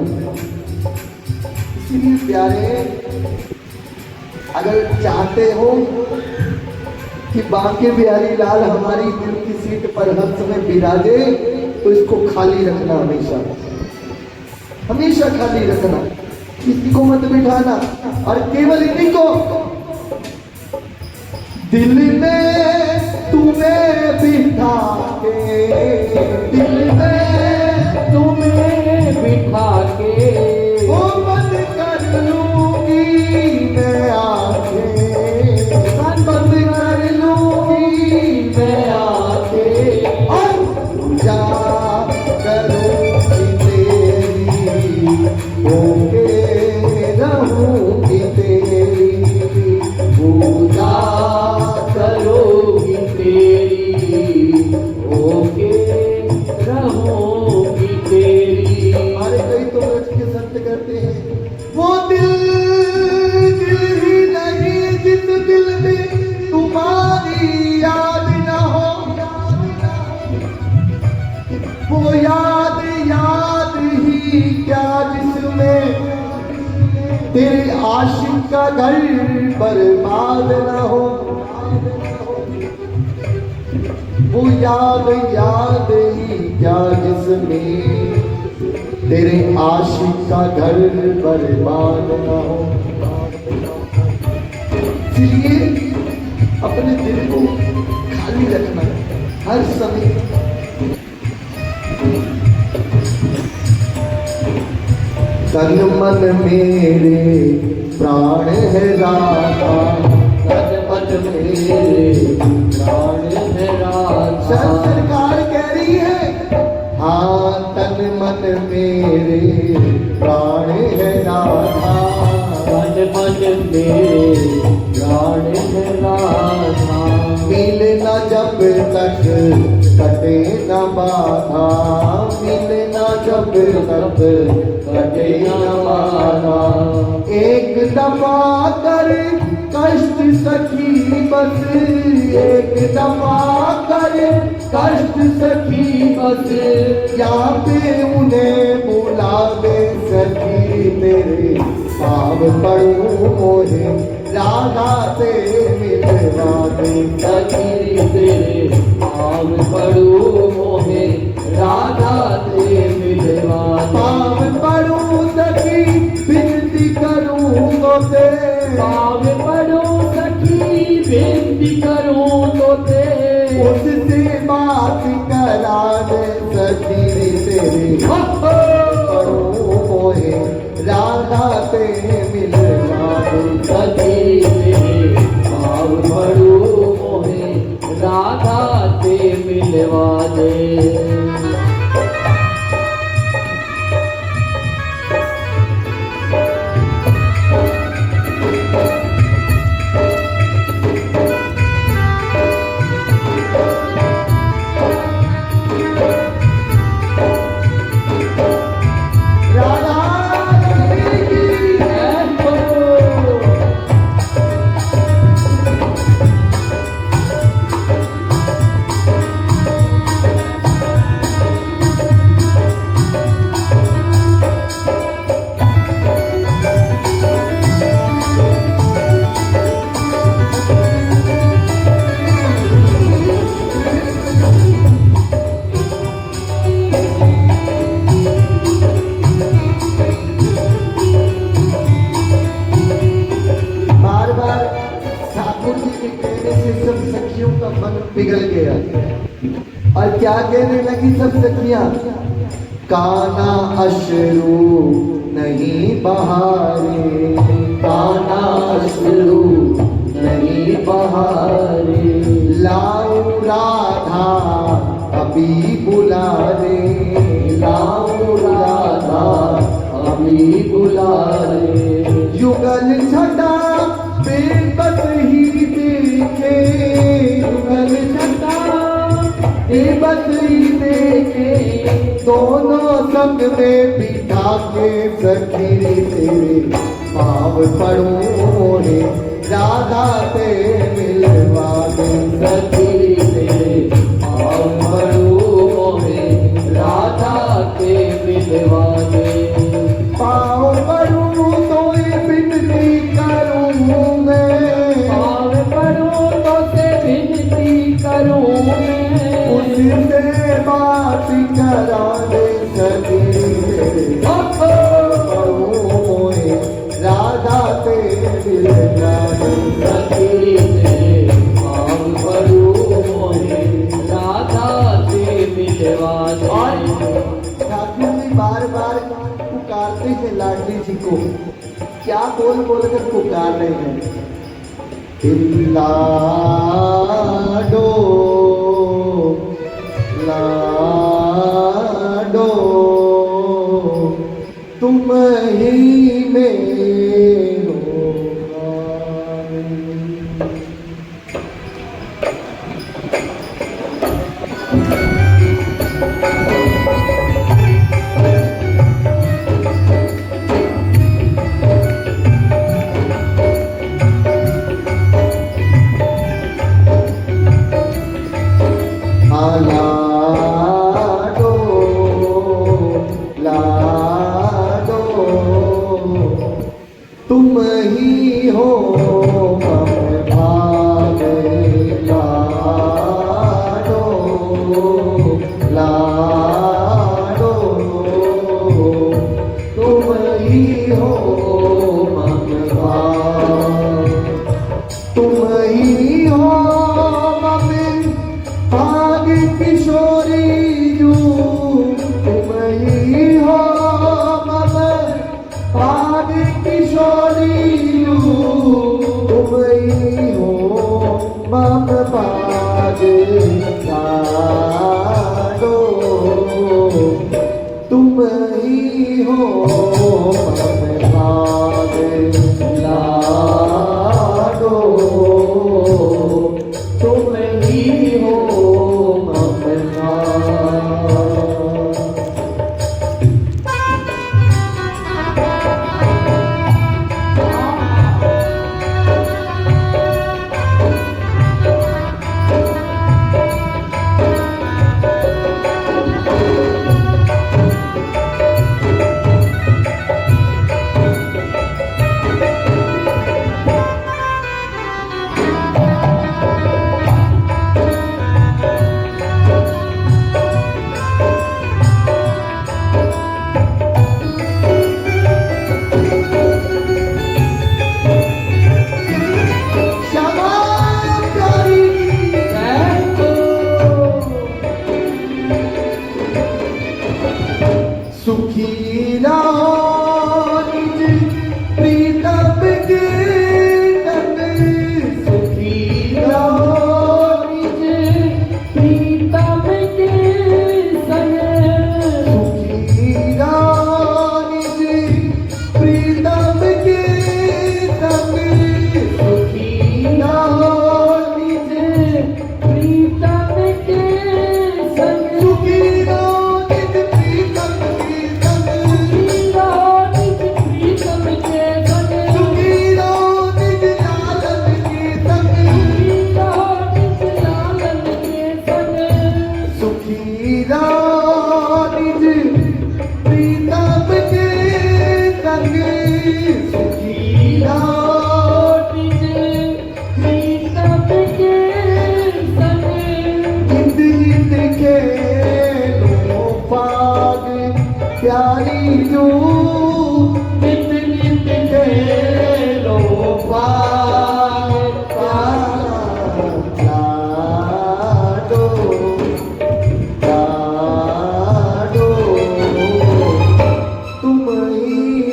इसीलिए प्यारे, अगर चाहते हो कि बांके बिहारी लाल हमारी दिल की सीट पर हर समय विराजे, तो इसको खाली रखना, हमेशा हमेशा खाली रखना, किसी को मत बिठाना। और केवल इन्हीं को दिल में तुम्हें बिठा के, दिल में तुम्हें बिठा के वो बंद कर लूंगी मैं आंखें, बंद कर लूंगी मैं आंखें और पूजा करूंगी तेरी, होके रहूंगी तेरी, पूजा करोगी तेरी, होके रहोगी तेरी। हमारे कई तो रच के संत कहते हैं, वो दिल दिल ही नहीं जिस दिल में तुम्हारी याद न हो, वो याद याद ही क्या जिसमें तेरे आशिक का घर बर्बाद न हो, वो याद याद ही क्या जिसमें तेरे आशिक का घर बर्बाद न हो। इसलिए अपने दिल को खाली रखना हर समय। तन मन मेरे प्राण है राधा, तन मन मेरे प्राण है राधा। सरकार कह रही है, हाँ तन मन मेरे प्राण है राधा, तन मन मेरे प्राण है राधा। मिले न जब तक कटे न बाधा, मिले न जब तक कटे न बाधा। एक दफा कर कष्ट सखी बस, एक दफा कर कष्ट सखी बस, यहाँ पे उन्हें बुला दे सखी तेरे पाव पड़ू मोहे, राधा ते मिलवा दे सखी तेरे पाव पड़ू मोहे, राधा ते मिलवा दे। पाव पड़ू सखी विनती करूँ तो ते, पाव पड़ू सखी विनती करूँ तो ते, उससे बात करा दे सखी तेरे पड़ू मोहे, राधा ते मिलवा दे सखी तेरे पाव पड़ू मोहे, राधा ते मिलवा दे। क्या कहने लगी सब सखियां? काना अश्रु नहीं बहारे, काना अश्रु नहीं बहारे, लाओ राधा अभी बुला रे, लाओ राधा अभी बुला रे। युगल छटा बेबस ही देखे, युगल छटा बेबस ही देखे, दोनों संग में बिठा के सखी तेरे पाव पड़ो रे, राधा ते मिलवा दे, सखी तेरे पाव पड़ो रे, राधा ते मिलवा दे। पाव पड़ो तो ये विनती करूं मैं, पाव पड़ो तो से विनती करूं मैं, उससे बात करा दे सखी तेरे पड़ो रे, राधा ते मिलवा दे, सखी तेरे पाव पड़ो रे, राधा ते मिलवा दे। ठाकुर जी बार बार पुकारते हैं लाडली जी को, क्या बोल बोल कर पुकार रहे हैं? लाडो लाडो तुम ही मेरो लाडो लाडो तुम ही हो मम भावे, लाडो लाडो तुम ही हो मम भावे, तुम ही हो मम भाग किशोरी जू, तुम ही हो मम भाग किशोरी जू, तुम ही हो मम भाग लाडो, तुम ही हो मम भाग लाडो, तुम ही हो मम भाग।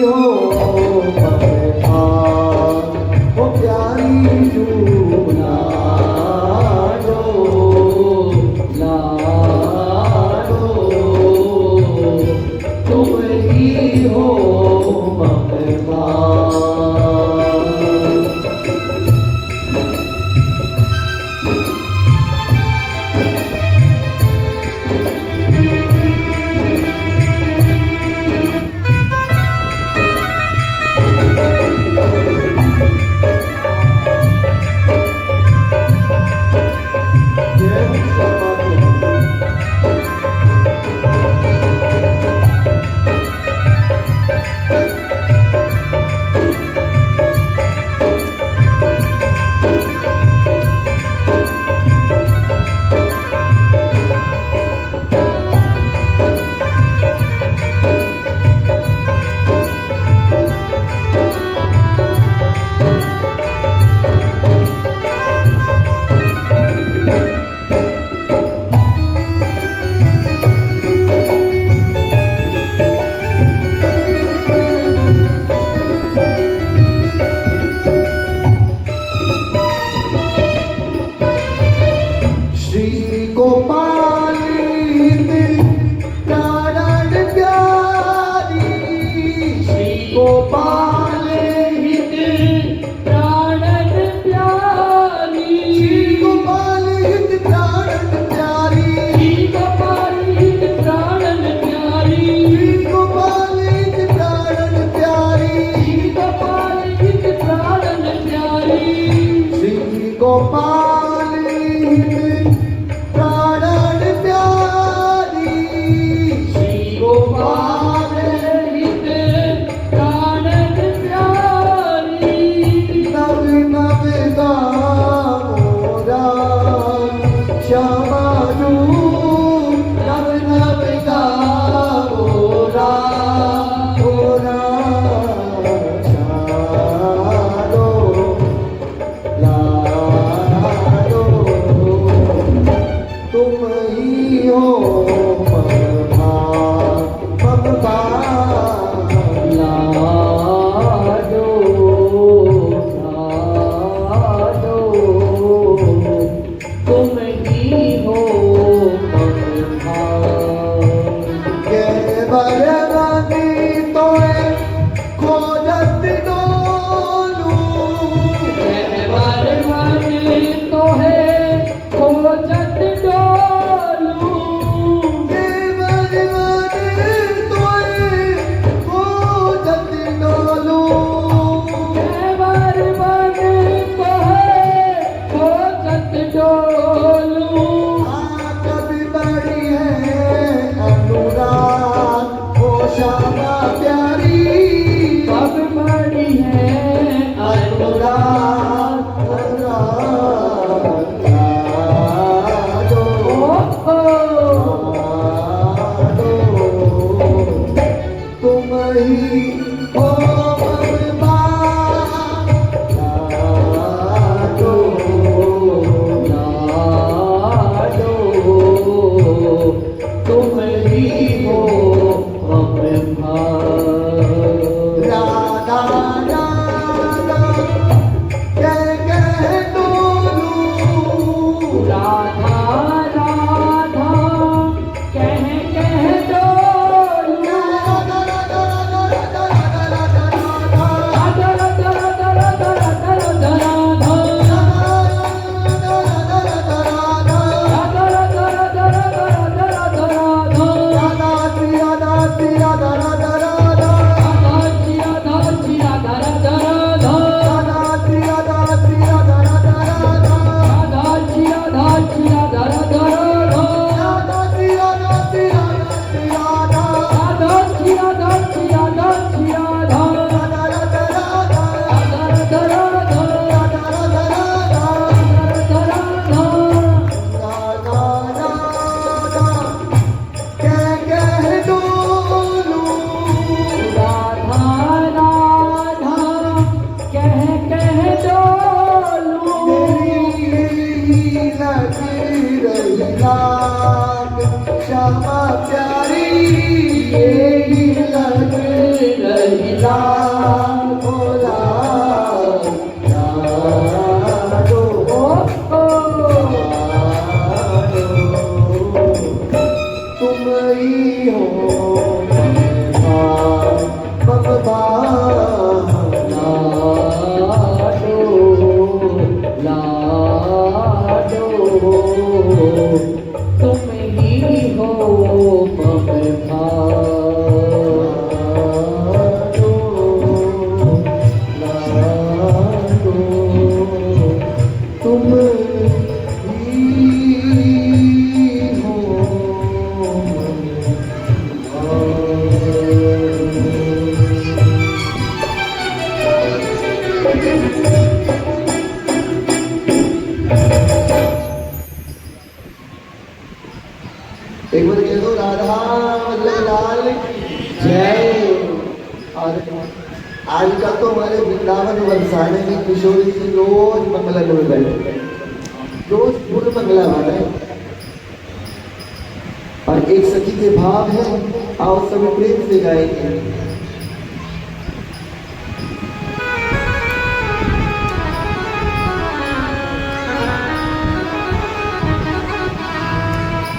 हो ममहार, ओ प्यारी जूना दो लाडो, तुम ही हो ममहार। श्री गोपाल प्राण प्यारी, श्री गोपाल हित प्राण प्यारी, श्री गोपाल हित प्राण प्यारी, श्री गोपाल हित प्राण प्यारी, श्री गोपाल हित प्राण प्यारी, श्री गोपाल हित प्राण प्यारी, श्री गोपाल हित प्राण प्यारी, श्री गोपाल हित प्राण प्यारी। नव नव मोरा श्यामा रूप, नव नव मोरा मोरा श्यालो लाडो, तुम ही हो ममहार, ममहार लाडो लाडो, तुम ही हो ममहार। के बरवानी तोए खोजत डोलू, कहवर मन तो है खोजत डोलू, के बरवानी तोए खोजत डोलू, कहवर मन तो है खोजत डोलू। कभी बड़ी है अनुराग ओ श्यामा प्यारी, कब बड़ी है अनुराग अनुराग लाडो, लाडो, तुम ही हो ममहार, लाडो लाडो, तुम ही हो ममहार। राधा राधा कह डोलू, राधा राधा कह डोलू, राधा राधा राधा राधा श्यामा प्यारी, ये लग रही लाल ओ लाल लाडो तुम ही हो भगवान लाडो तुम ही हो ममता तुम ही हो एक बार कह दो राधा मतलब लाल जय। और आजकल तो हमारे वृंदावन वंशाने की किशोरी जी रोज मंगला में बैठे, रोज पूर्ण मंगला गाना है। और एक सखी के भाव है, आओ सभी प्रेम से गाएंगे।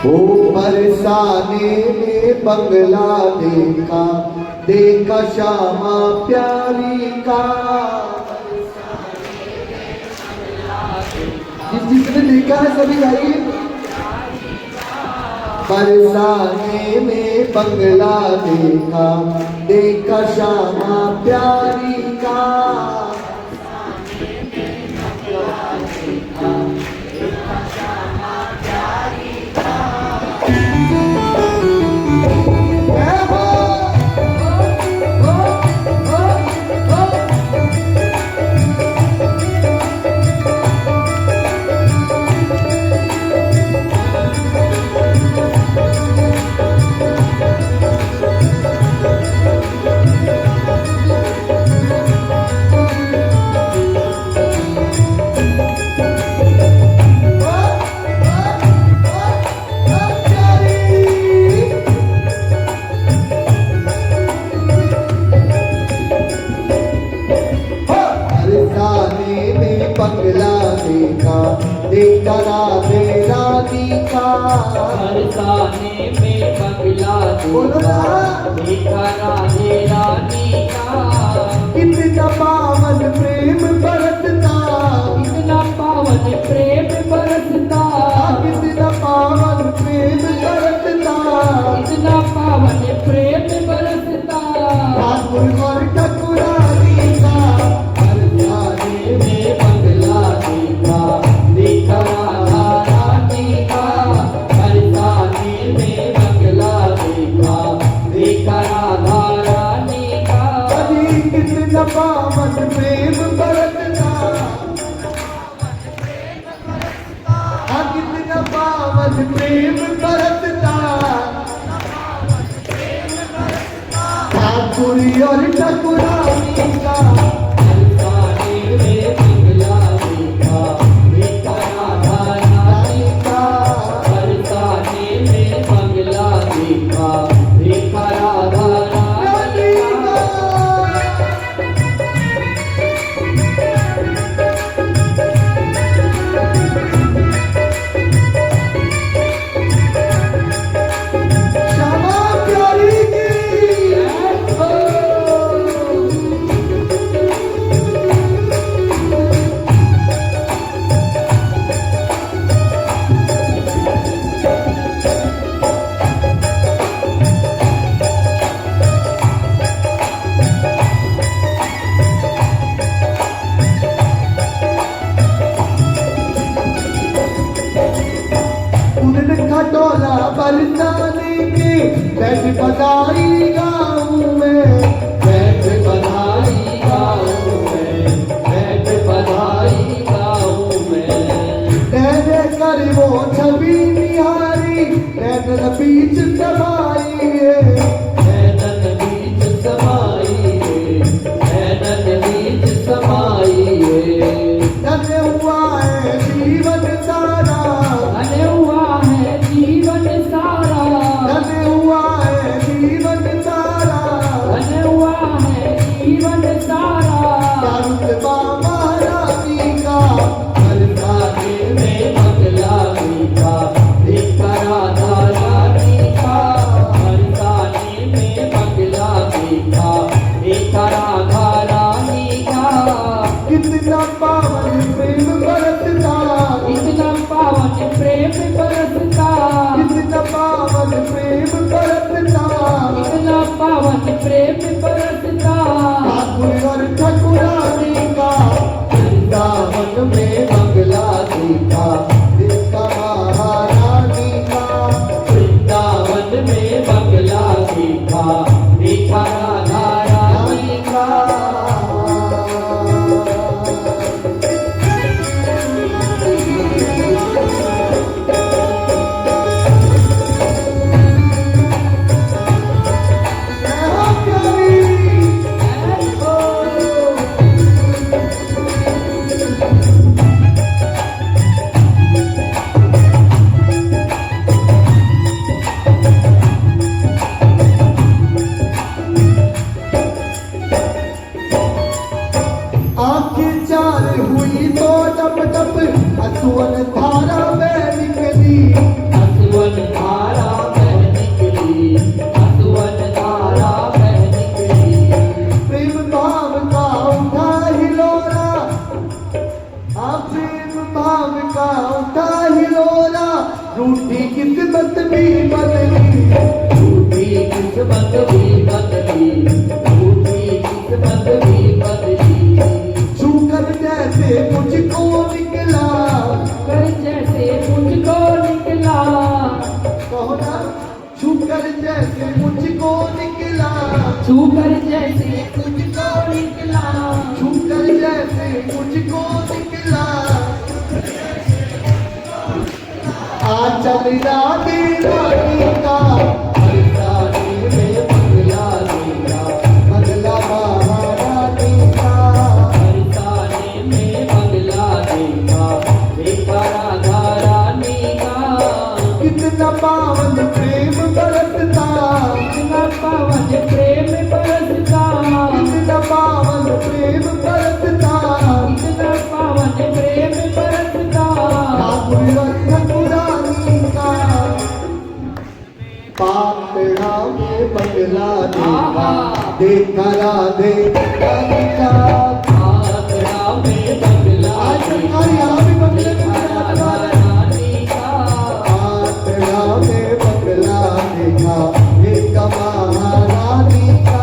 ओ बरसाने में बंगला देखा, देखा श्यामा प्यारी का। जिसने देखा है सभी गाइए। बरसाने में बंगला देखा, देखा श्यामा प्यारी का। बंगला देखा, देखा राधे रानी का। बरसाने में बंगला देखा, देखा राधे रानी का। इतना पावन प्रेम बरसता, इतना पावन प्रेम बरसता, इतना पावन प्रेम बरसता, इतना पावन प्रेम बरसता। ठाकुर और ठकुरानी का। बरसाने में बंगला देखा, देखा राधा रानी का। बरसाने में बंगला देखा, देखा राधा रानी का। अभी कितना पावन प्रेम बरसता, कितना पावन प्रेम बरसता। ठाकुर और ठकुरानी का। बरसाने में बंगला देखा, देखा राधा रानी का। बरसाने में बंगला देखा, देखा राधा रानी का। श्यामा प्यारी की। उन्हें खटोला बरसाने के बैठ बधाई गाँव में, बैठ बधाई गाँव में, बैठ बधाई गाँव में। कहने कर वो छवि निहारी, नैनन बीच समाई है। नैनन बीच समाई है, नैनन बीच समाई है। धन्य हुआ है जीवन सारा, धन्य हुआ है जीवन सारा। धन्य हुआ है जीवन टप टप असुवन धारा में निकली, असुवन धारा बह निकली, असुवन धारा बह निकली। प्रेम भाव का उठा हिलोरा, आप प्रेम भाव का उठा हिलोरा, रूठी किस्मत भी बदली, झूठी किस्मत भी बदली, झूठी किस्मत भी बदली। छूकर जैसे मुझको निकला, कर जैसे मुझको निकला, कहो ना, छूकर जैसे मुझको निकला, छूकर जैसे मुझको निकला, छूकर जैसे मुझको निकला। आंचल राधे रानी का, रानी में बंगला देगा, बंगला महारानी का, बरसाने में बंगला देगा, देखा राधा रानी का। कितना पावन प्रेम बरसता, कितना पावन प्रेम बरसता, कितना पावन प्रेम बरसता, कितना पावन प्रेम बरसता। ठाकुर ठाकुरानी का, पातड़ा में बंगला देखा, देखा राधे रानी का। आगरा में बंगला आज देगा, हमारे यहाँ भी बंगले में देखा बंगला राधा बना है। रानी का। पातड़ा में बंगला देखा, देखा महारानी का।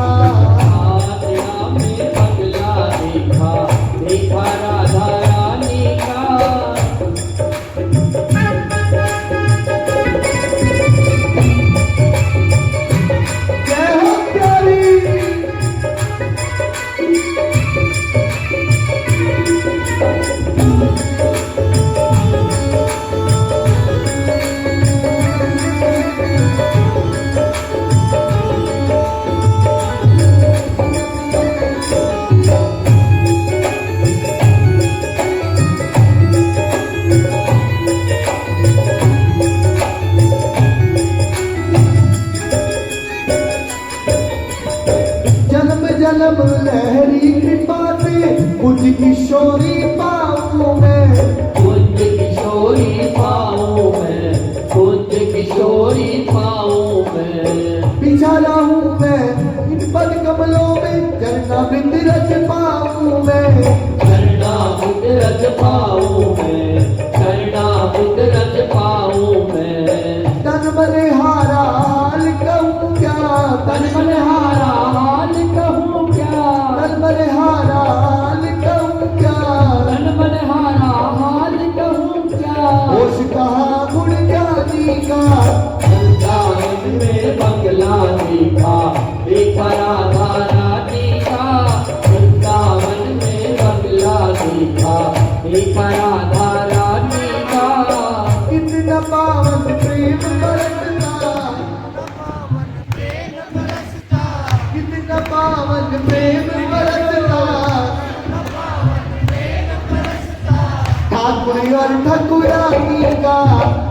आगरा में बंगला देखा, देखा राधा रानी का। जय हो प्यारी, जन्म जन्म लहरी कृपा से कुछ किशोरी पाऊं मैं, कुंज किशोरी पाऊं मैं, कुंज किशोरी पाऊं मैं। बिछा हूँ मैं इन पद कमलों में, चरना बिंद रच पाऊं मैं। करना बुद्ध रच पाऊं मैं, करना बुद्ध रच पाऊं मैं। तन मन हारा हाल कहूँ क्या, तन मन हारा हाल कहूँ क्या, तन मन हारा हाल कहूँ क्या। तन मन हारा हाल कहूँ क्या। होश कहा गुण ज्ञानी का, वृंदावन में बंगला देखा, देखा राधा रानी का। वृंदावन में बंगला देखा, देखा राधा रानी का। कितना पावन प्रेम बरसता, कितना पावन प्रेम बरसता। ठाकुर और ठकुरानी का,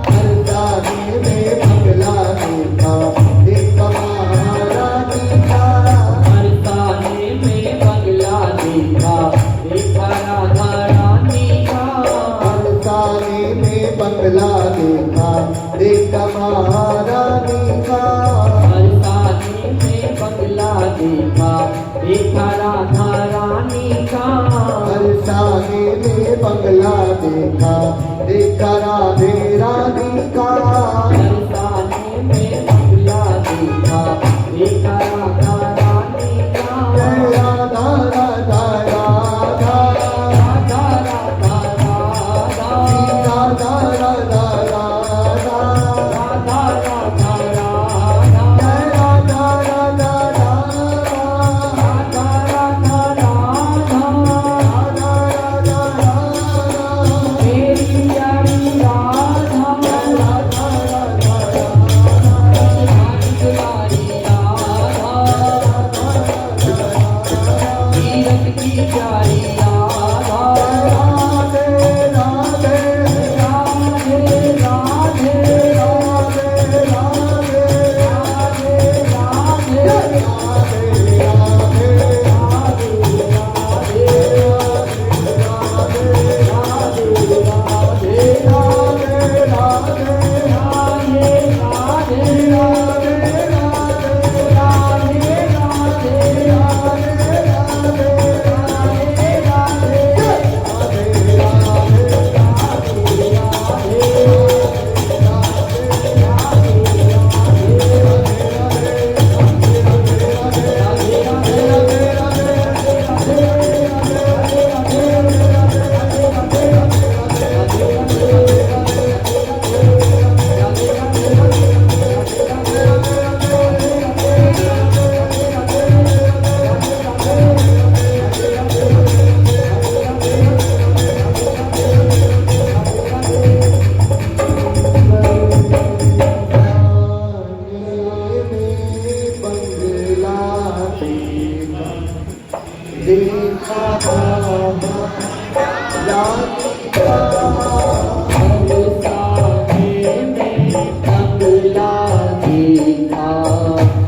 हरदाने में बंगला देखा, देखा महारानी का। बरसाने में बंगला देखा, देखा राधा रानी का। हरदाने में बंगला देखा, देखा महारानी का। बरसाने में बंगला देखा, देखा राधा रानी का। बरसाने में बंगला देखा, देखा राधे रानी का। बरसाने में बंगला देखा, देखा राधा रानी का। जय राधा राधा राधा, राधा राधा राधा, राधा राधा राधा, राधा राधा राधा, जय राधा राधा राधा, राधा राधा राधा। राधा राधा राधा, मेरी प्यारी राधा, राधा राधा देखा राधिका बरसाने में बंगला देखा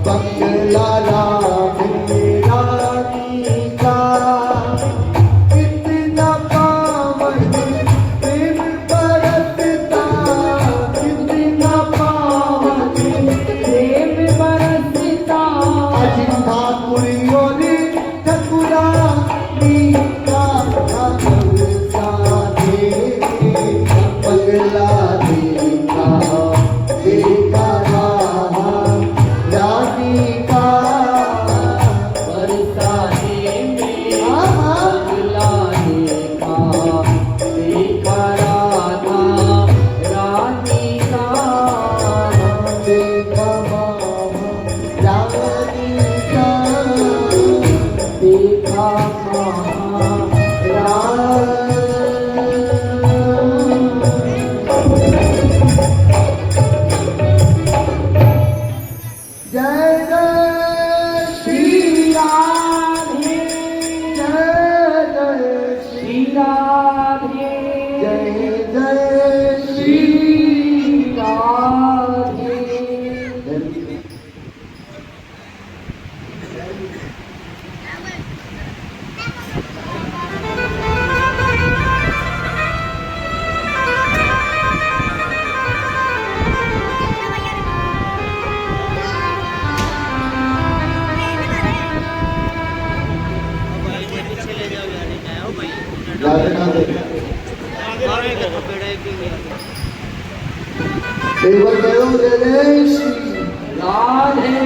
बंगला राधे राधिका कितना पावन प्रेम बरसता कितना पावन प्रेम बरसता अजिंठा कुरियों ने ठकुरा नीका बंगला देखा देखा राधिका बरसाने में बंगला देखा देखा राधा राधिका देखा राधिका देखा जय जय श्री राधे जय जय श्री राधे जय जय श्री श्री राधे राधे राधे एक बार कहो जय जय श्री राधे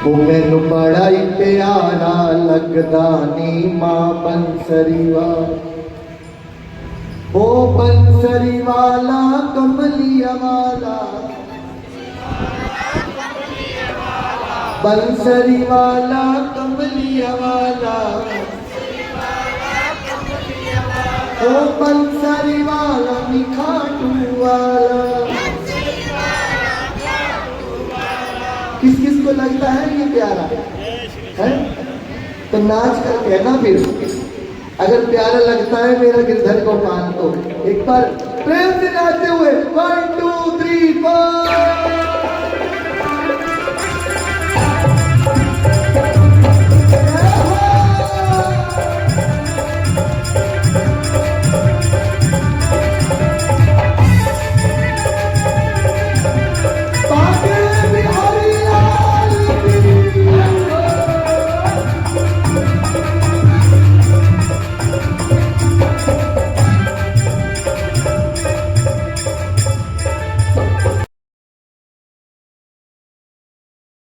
वो मैनू बड़ा ही प्यारा लगदा नी मां बंसरी वाला ओ बंसरी वाला कमलिया वाला बंसरी वाला कमलिया वाला ओ बंसरी वाला निखाटू वाला किस किस को लगता है ये प्यारा है तो नाच कर कहना फिर अगर प्यारा लगता है मेरा गिरधर गोपाल को एक बार प्रेम से नाचते हुए 1 2 3